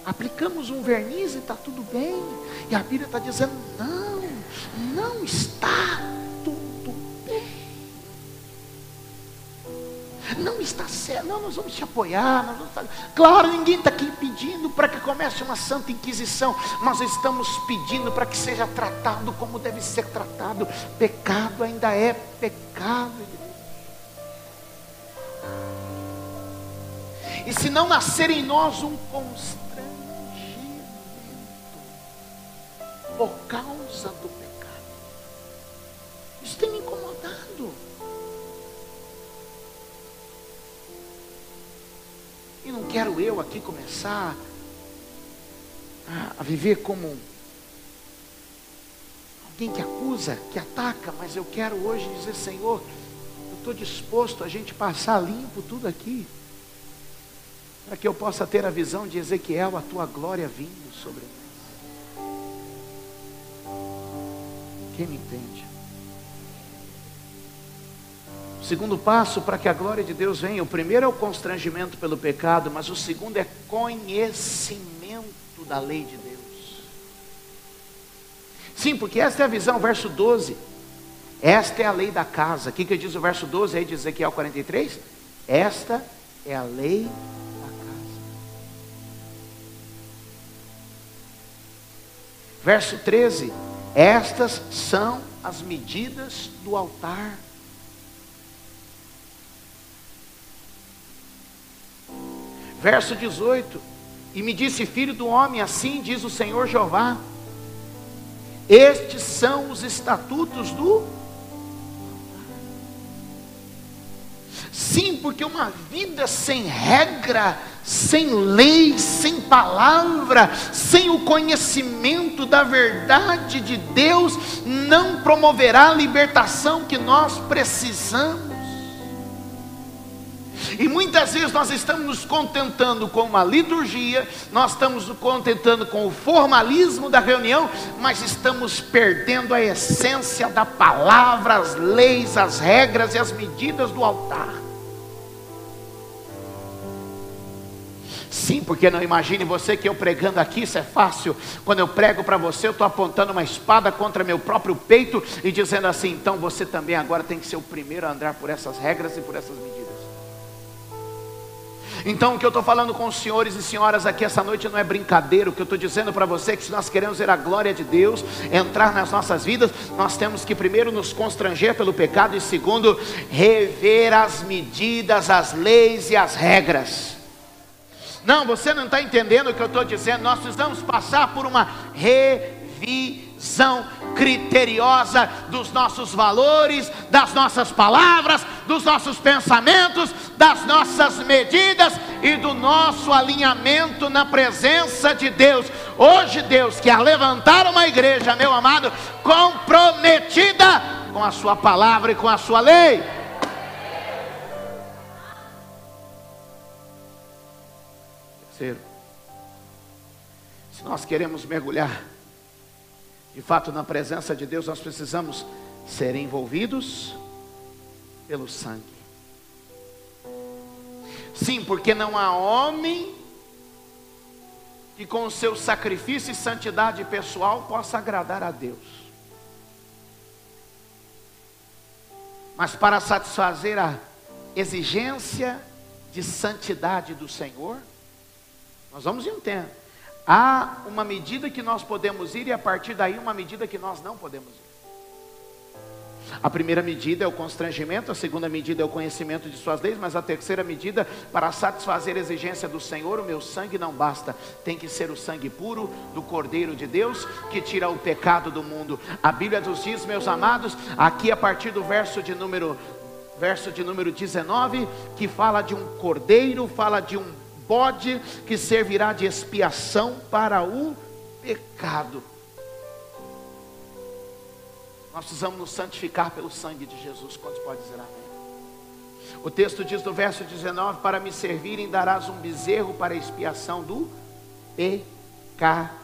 Aplicamos um verniz e está tudo bem. E a Bíblia está dizendo, não está tudo bem. Não está certo. Não, nós vamos te apoiar. Claro, ninguém está aqui pedindo para que comece uma santa inquisição. Nós estamos pedindo para que seja tratado como deve ser tratado. Pecado ainda é pecado. E se não nascer em nós um constrangimento por causa do pecado, isso tem me incomodado. E não quero eu aqui começar a viver como alguém que acusa, que ataca, mas eu quero hoje dizer, Senhor, eu estou disposto a gente passar limpo tudo aqui, para que eu possa ter a visão de Ezequiel, a tua glória vindo sobre nós. Quem me entende? O segundo passo para que a glória de Deus venha, o primeiro é o constrangimento pelo pecado, mas o segundo é conhecimento da lei de Deus. Sim, porque esta é a visão, verso 12. Esta é a lei da casa. O que diz o verso 12 aí de Ezequiel 43? Esta é a lei verso 13, estas são as medidas do altar. Verso 18, e me disse, filho do homem, assim diz o Senhor Jeová, estes são os estatutos do altar. Sim, porque uma vida sem regra, sem lei, sem palavra, sem o conhecimento da verdade de Deus, não promoverá a libertação que nós precisamos. E muitas vezes nós estamos nos contentando com uma liturgia, nós estamos nos contentando com o formalismo da reunião, mas estamos perdendo a essência da palavra, as leis, as regras e as medidas do altar. Sim, porque não imagine você que eu pregando aqui, isso é fácil. Quando eu prego para você, eu estou apontando uma espada contra meu próprio peito e dizendo assim, então você também agora tem que ser o primeiro a andar por essas regras e por essas medidas. Então o que eu estou falando com os senhores e senhoras aqui essa noite não é brincadeira. O que eu estou dizendo para você é que se nós queremos ver a glória de Deus entrar nas nossas vidas, nós temos que primeiro nos constranger pelo pecado e segundo, rever as medidas, as leis e as regras. Não, você não está entendendo o que eu estou dizendo. Nós precisamos passar por uma revisão criteriosa dos nossos valores, das nossas palavras, dos nossos pensamentos, das nossas medidas e do nosso alinhamento na presença de Deus. Hoje Deus quer levantar uma igreja, meu amado, comprometida com a sua palavra e com a sua lei. Terceiro, se nós queremos mergulhar de fato na presença de Deus, nós precisamos ser envolvidos pelo sangue. Sim, porque não há homem que com o seu sacrifício e santidade pessoal possa agradar a Deus. Mas para satisfazer a exigência de santidade do Senhor, nós vamos em um tempo. Há uma medida que nós podemos ir e a partir daí uma medida que nós não podemos ir. A primeira medida é o constrangimento, a segunda medida é o conhecimento de suas leis, mas a terceira medida, para satisfazer a exigência do Senhor, o meu sangue não basta. Tem que ser o sangue puro do Cordeiro de Deus, que tira o pecado do mundo. A Bíblia nos diz, meus amados, aqui a partir do verso de número 19, que fala de um cordeiro, fala de um bode que servirá de expiação para o pecado. Nós precisamos nos santificar pelo sangue de Jesus. Quantos podem dizer amém? O texto diz no verso 19: para me servirem darás um bezerro para a expiação do pecado.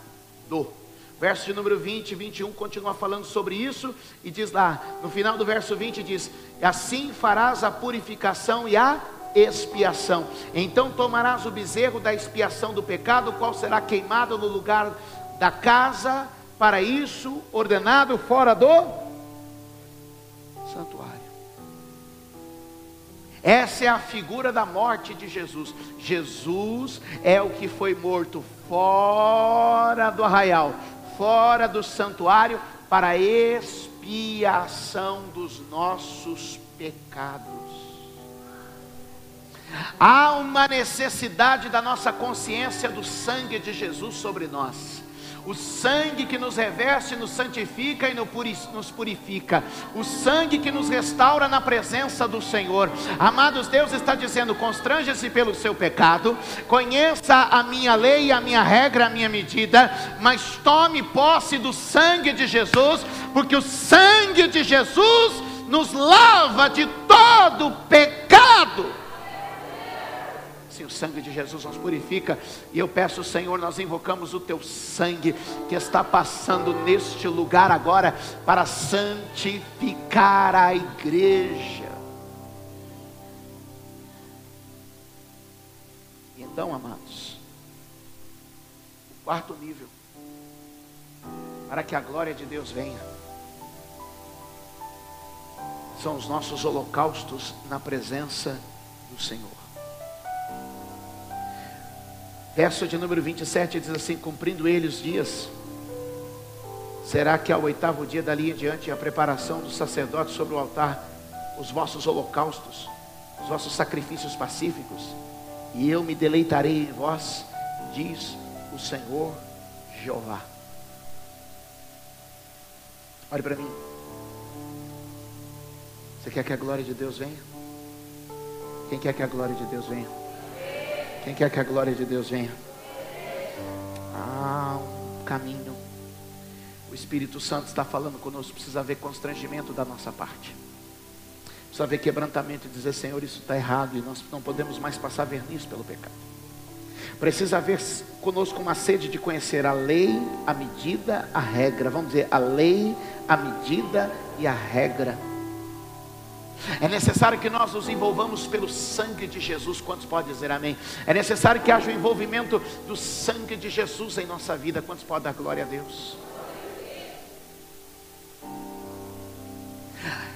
Verso de número 20 e 21 continua falando sobre isso, e diz lá, no final do verso 20 diz: assim farás a purificação e a expiação. Então tomarás o bezerro da expiação do pecado, o qual será queimado no lugar da casa, para isso ordenado fora do santuário. Essa é a figura da morte de Jesus. Jesus é o que foi morto fora do arraial, fora do santuário, para a expiação dos nossos pecados. Há uma necessidade da nossa consciência do sangue de Jesus sobre nós. O sangue que nos reveste, nos santifica e nos purifica. O sangue que nos restaura na presença do Senhor. Amados, Deus está dizendo: constranja-se pelo seu pecado, conheça a minha lei, a minha regra, a minha medida, mas tome posse do sangue de Jesus, porque o sangue de Jesus nos lava de todo pecado. O sangue de Jesus nos purifica. E eu peço, Senhor, nós invocamos o teu sangue que está passando neste lugar agora para santificar a igreja. E então, amados, o quarto nível, para que a glória de Deus venha, são os nossos holocaustos na presença do Senhor. Verso de número 27 diz assim: cumprindo ele os dias, será que ao 8º dia dali em diante a preparação dos sacerdotes sobre o altar, os vossos holocaustos, os vossos sacrifícios pacíficos, e eu me deleitarei em vós, diz o Senhor Jeová. Olhe para mim. Você quer que a glória de Deus venha? Quem quer que a glória de Deus venha? Quem quer que a glória de Deus venha? Há um caminho. O Espírito Santo está falando conosco. Precisa haver constrangimento da nossa parte. Precisa haver quebrantamento e dizer: Senhor, isso está errado, e nós não podemos mais passar verniz pelo pecado. Precisa haver conosco uma sede de conhecer a lei, a medida, a regra. Vamos dizer: a lei, a medida e a regra. É necessário que nós nos envolvamos pelo sangue de Jesus. Quantos podem dizer amém? É necessário que haja o envolvimento do sangue de Jesus em nossa vida. Quantos podem dar glória a Deus?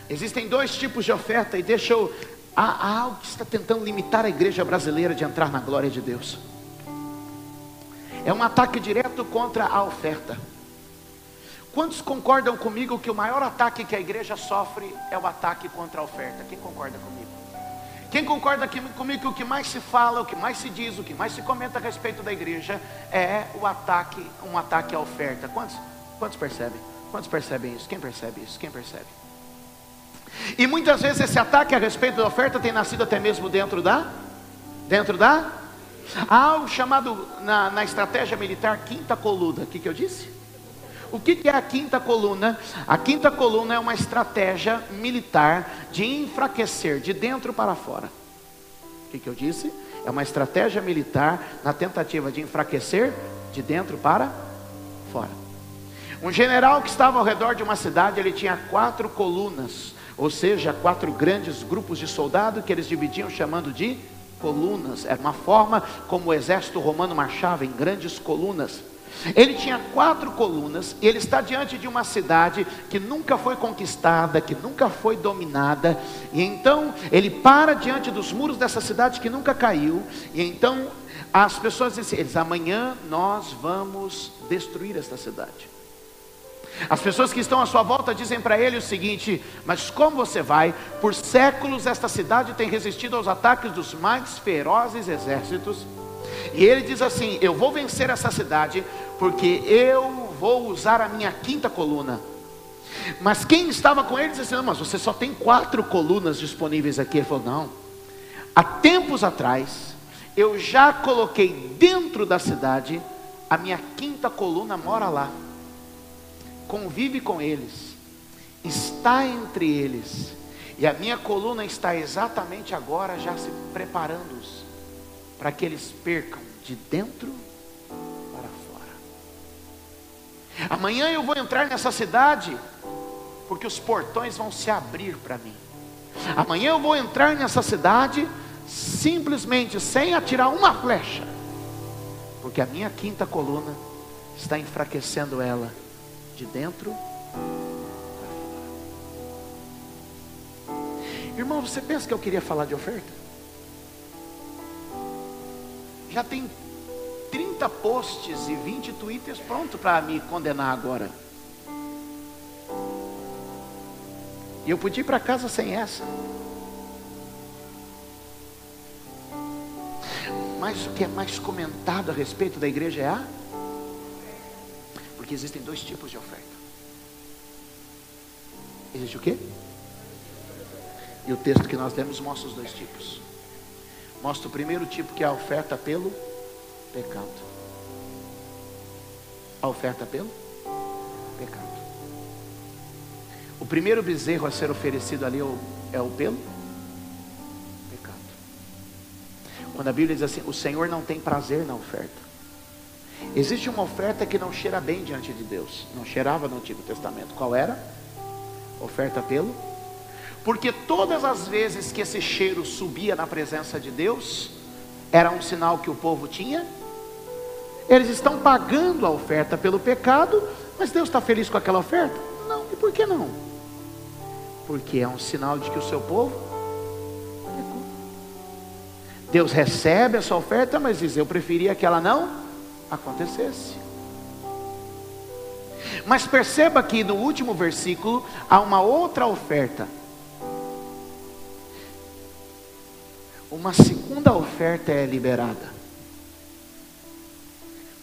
Existem dois tipos de oferta, e há algo que está tentando limitar a igreja brasileira de entrar na glória de Deus. É um ataque direto contra a oferta. Quantos concordam comigo que o maior ataque que a igreja sofre é o ataque contra a oferta? Quem concorda comigo? Quem concorda comigo que o que mais se fala, o que mais se diz, o que mais se comenta a respeito da igreja é um ataque à oferta? Quantos percebem? Quantos percebem isso? Quem percebe isso? Quem percebe? E muitas vezes esse ataque a respeito da oferta tem nascido até mesmo dentro da há algo chamado na estratégia militar quinta coluna. O que eu disse? O que é a quinta coluna? A quinta coluna é uma estratégia militar de enfraquecer de dentro para fora. O que eu disse? É uma estratégia militar na tentativa de enfraquecer de dentro para fora. Um general que estava ao redor de uma cidade, ele tinha 4 colunas, ou seja, 4 grandes grupos de soldados que eles dividiam chamando de colunas. Era uma forma como o exército romano marchava, em grandes colunas. Ele tinha 4 colunas, e ele está diante de uma cidade que nunca foi conquistada, que nunca foi dominada, e então ele para diante dos muros dessa cidade que nunca caiu, e então as pessoas dizem: amanhã nós vamos destruir esta cidade. As pessoas que estão à sua volta dizem para ele o seguinte: mas como você vai? Por séculos esta cidade tem resistido aos ataques dos mais ferozes exércitos. E ele diz assim: eu vou vencer essa cidade, porque eu vou usar a minha quinta coluna. Mas quem estava com ele disse assim: não, mas você só tem 4 colunas disponíveis aqui. Ele falou: não, há tempos atrás eu já coloquei dentro da cidade, a minha quinta coluna mora lá, convive com eles, está entre eles, e a minha coluna está exatamente agora já se preparando-os para que eles percam de dentro para fora. Amanhã eu vou entrar nessa cidade, porque os portões vão se abrir para mim. Amanhã eu vou entrar nessa cidade simplesmente sem atirar uma flecha, porque a minha quinta coluna está enfraquecendo ela de dentro para fora. Irmão, você pensa que eu queria falar de oferta? Já tem 30 posts e 20 twitters prontos para me condenar agora. E eu podia ir para casa sem essa. Mas o que é mais comentado a respeito da igreja é a... Porque existem dois tipos de oferta. Existe o quê? E o texto que nós lemos mostra os dois tipos. Mostra o primeiro tipo, que é a oferta pelo pecado. A oferta pelo pecado. O primeiro bezerro a ser oferecido ali é o pelo pecado. Quando a Bíblia diz assim, o Senhor não tem prazer na oferta. Existe uma oferta que não cheira bem diante de Deus. Não cheirava no Antigo Testamento. Qual era? Oferta pelo. Porque todas as vezes que esse cheiro subia na presença de Deus, era um sinal que o povo tinha. Eles estão pagando a oferta pelo pecado, mas Deus está feliz com aquela oferta? Não. E por que não? Porque é um sinal de que o seu povo pecou. Deus recebe essa oferta, mas diz, eu preferia que ela não acontecesse. Mas perceba que no último versículo há uma outra oferta. Uma segunda oferta é liberada.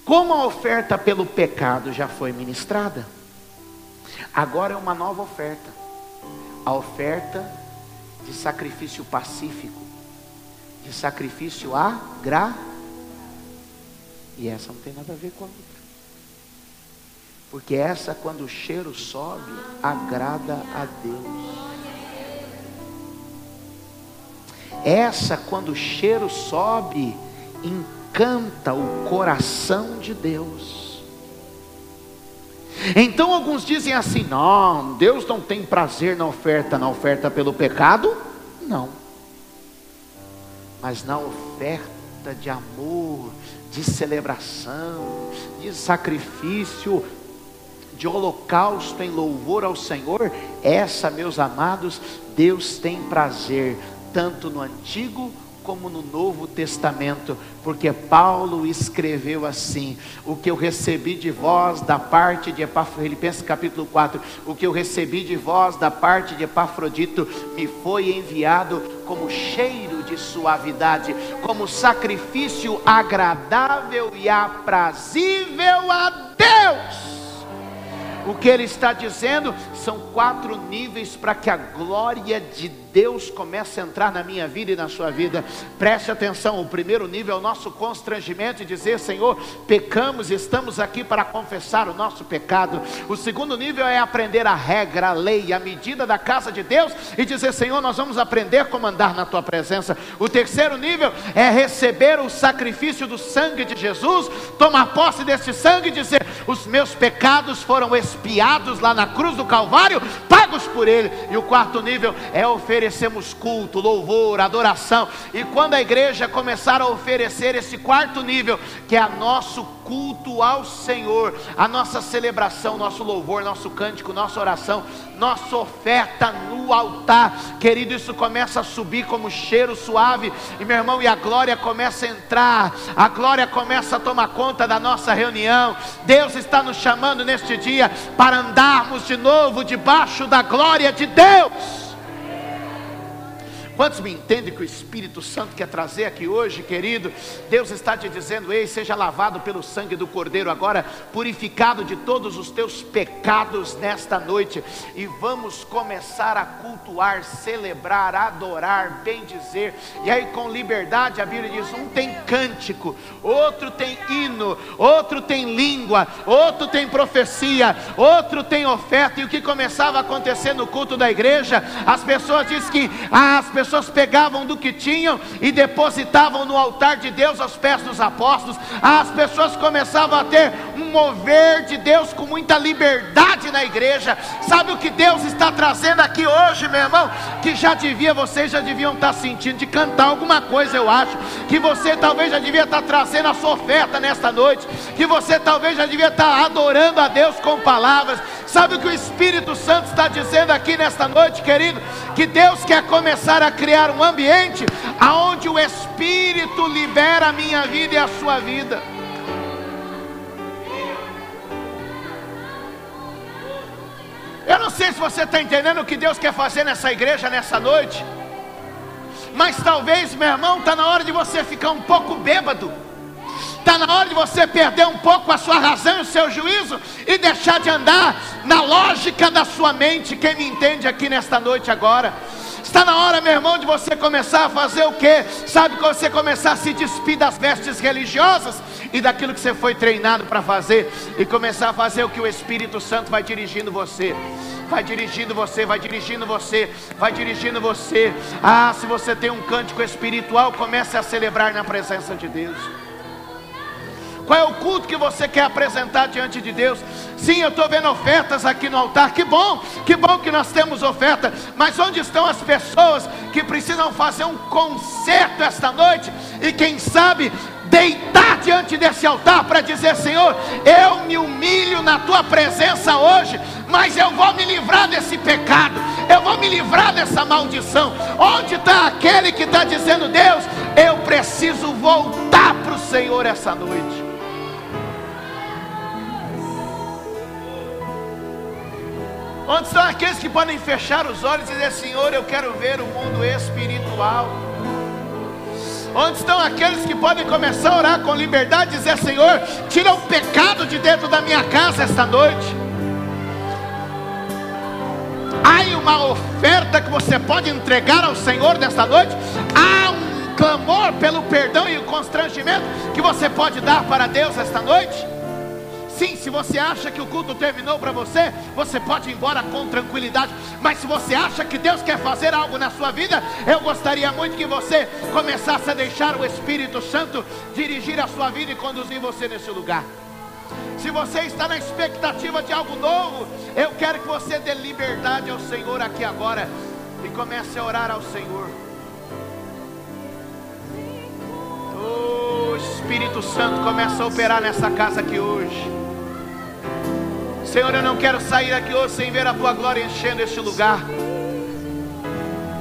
Como a oferta pelo pecado já foi ministrada, agora é uma nova oferta. A oferta de sacrifício pacífico, de sacrifício e essa não tem nada a ver com a outra. Porque essa, quando o cheiro sobe, agrada a Deus. Essa, quando o cheiro sobe, encanta o coração de Deus. Então alguns dizem assim, não, Deus não tem prazer na oferta pelo pecado? Não. Mas na oferta de amor, de celebração, de sacrifício, de holocausto em louvor ao Senhor, essa, meus amados, Deus tem prazer, tanto no Antigo como no Novo Testamento, porque Paulo escreveu assim, o que eu recebi de vós da parte de Epafrodito, Filipenses capítulo 4, o que eu recebi de vós da parte de Epafrodito, me foi enviado como cheiro de suavidade, como sacrifício agradável e aprazível a Deus. O que ele está dizendo são 4 níveis para que a glória de Deus comece a entrar na minha vida e na sua vida. Preste atenção, o primeiro nível é o nosso constrangimento e dizer, Senhor, pecamos e estamos aqui para confessar o nosso pecado. O segundo nível é aprender a regra, a lei, a medida da casa de Deus e dizer, Senhor, nós vamos aprender como andar na tua presença. O terceiro nível é receber o sacrifício do sangue de Jesus, tomar posse desse sangue e dizer, os meus pecados foram expiados lá na cruz do Calvário, pagos por ele. E o quarto nível é oferecermos culto, louvor, adoração. E quando a igreja começar a oferecer esse quarto nível, que é o nosso culto ao Senhor, a nossa celebração, nosso louvor, nosso cântico, nossa oração, nossa oferta no altar, querido, isso começa a subir como cheiro suave, e meu irmão, e a glória começa a entrar, a glória começa a tomar conta da nossa reunião. Deus está nos chamando neste dia para andarmos de novo debaixo da glória de Deus. Quantos me entendem que o Espírito Santo quer trazer aqui hoje, querido? Deus está te dizendo: ei, seja lavado pelo sangue do Cordeiro agora, purificado de todos os teus pecados nesta noite, e vamos começar a cultuar, celebrar, adorar, bendizer. E aí com liberdade a Bíblia diz: um tem cântico, outro tem hino, outro tem língua, outro tem profecia, outro tem oferta. E o que começava a acontecer no culto da igreja? As pessoas dizem que as pessoas pegavam do que tinham e depositavam no altar de Deus aos pés dos apóstolos. As pessoas começavam a ter um mover de Deus com muita liberdade na igreja. Sabe o que Deus está trazendo aqui hoje, meu irmão? Que vocês já deviam estar sentindo de cantar alguma coisa. Eu acho que você talvez já devia estar trazendo a sua oferta nesta noite, que você talvez já devia estar adorando a Deus com palavras. Sabe o que o Espírito Santo está dizendo aqui nesta noite, querido? Que Deus quer começar a criar um ambiente aonde o Espírito libera a minha vida e a sua vida. Eu não sei se você está entendendo o que Deus quer fazer nessa igreja nessa noite, mas talvez, meu irmão, está na hora de você ficar um pouco bêbado. Está na hora de você perder um pouco a sua razão e o seu juízo e deixar de andar na lógica da sua mente. Quem me entende aqui nesta noite agora? Está na hora, meu irmão, de você começar a fazer o quê? Sabe, quando você começar a se despir das vestes religiosas e daquilo que você foi treinado para fazer, e começar a fazer o que o Espírito Santo vai dirigindo você. Vai dirigindo você, vai dirigindo você, vai dirigindo você. Ah, se você tem um cântico espiritual, comece a celebrar na presença de Deus. Qual é o culto que você quer apresentar diante de Deus? Sim, eu estou vendo ofertas aqui no altar. Que bom que nós temos oferta. Mas onde estão as pessoas que precisam fazer um concerto esta noite? E quem sabe deitar diante desse altar para dizer: Senhor, eu me humilho na tua presença hoje, mas eu vou me livrar desse pecado, eu vou me livrar dessa maldição. Onde está aquele que está dizendo: Deus, eu preciso voltar para o Senhor essa noite? Onde estão aqueles que podem fechar os olhos e dizer: Senhor, eu quero ver o mundo espiritual? Onde estão aqueles que podem começar a orar com liberdade e dizer: Senhor, tira o pecado de dentro da minha casa esta noite? Há uma oferta que você pode entregar ao Senhor nesta noite? Há um clamor pelo perdão e o constrangimento que você pode dar para Deus esta noite? Sim, se você acha que o culto terminou para você, você pode ir embora com tranquilidade. Mas se você acha que Deus quer fazer algo na sua vida, eu gostaria muito que você começasse a deixar o Espírito Santo dirigir a sua vida e conduzir você nesse lugar. Se você está na expectativa de algo novo, eu quero que você dê liberdade ao Senhor aqui agora e comece a orar ao Senhor. Oh, Espírito Santo, começa a operar nessa casa aqui hoje. Senhor, eu não quero sair daqui hoje sem ver a tua glória enchendo este lugar.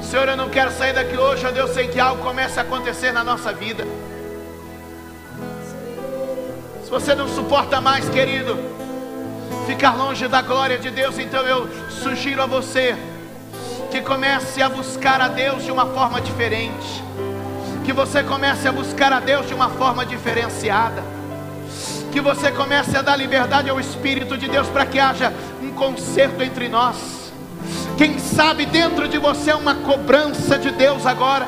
Senhor, eu não quero sair daqui hoje, ó Deus, sem que algo comece a acontecer na nossa vida. Se você não suporta mais, querido, ficar longe da glória de Deus, então eu sugiro a você que comece a buscar a Deus de uma forma diferente. Que você comece a buscar a Deus de uma forma diferenciada. Que você comece a dar liberdade ao Espírito de Deus para que haja um concerto entre nós. Quem sabe dentro de você há uma cobrança de Deus agora.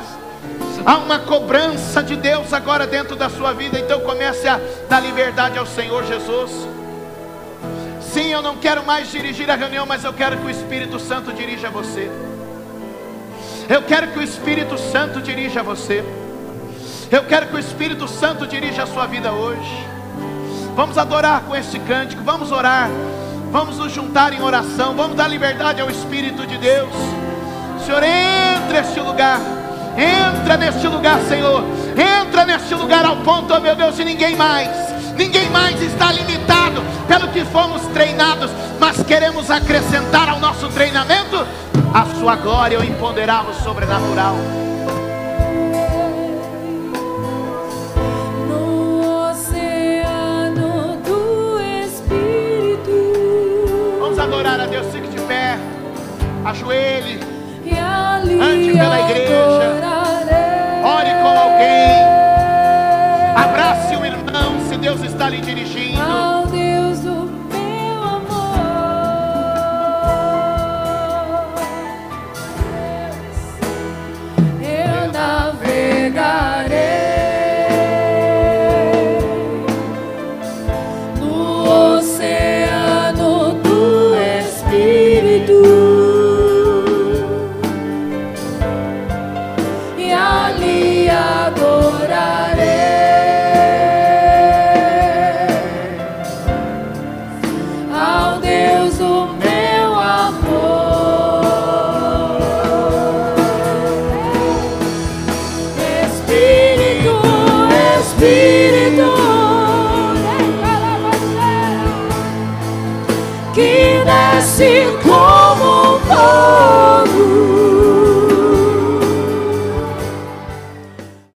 Há uma cobrança de Deus agora dentro da sua vida. Então comece a dar liberdade ao Senhor Jesus. Sim, eu não quero mais dirigir a reunião, mas eu quero que o Espírito Santo dirija você. Eu quero que o Espírito Santo dirija você. Eu quero que o Espírito Santo dirija a sua vida hoje. Vamos adorar com este cântico, vamos orar, vamos nos juntar em oração, vamos dar liberdade ao Espírito de Deus. Senhor, entra neste lugar, entra neste lugar, Senhor, entra neste lugar ao ponto, oh meu Deus, de ninguém mais está limitado pelo que fomos treinados, mas queremos acrescentar ao nosso treinamento a sua glória, o imponderável, sobrenatural. Adorar a Deus, fique de pé, ajoelhe, ande pela igreja. Deus está lhe dirigindo.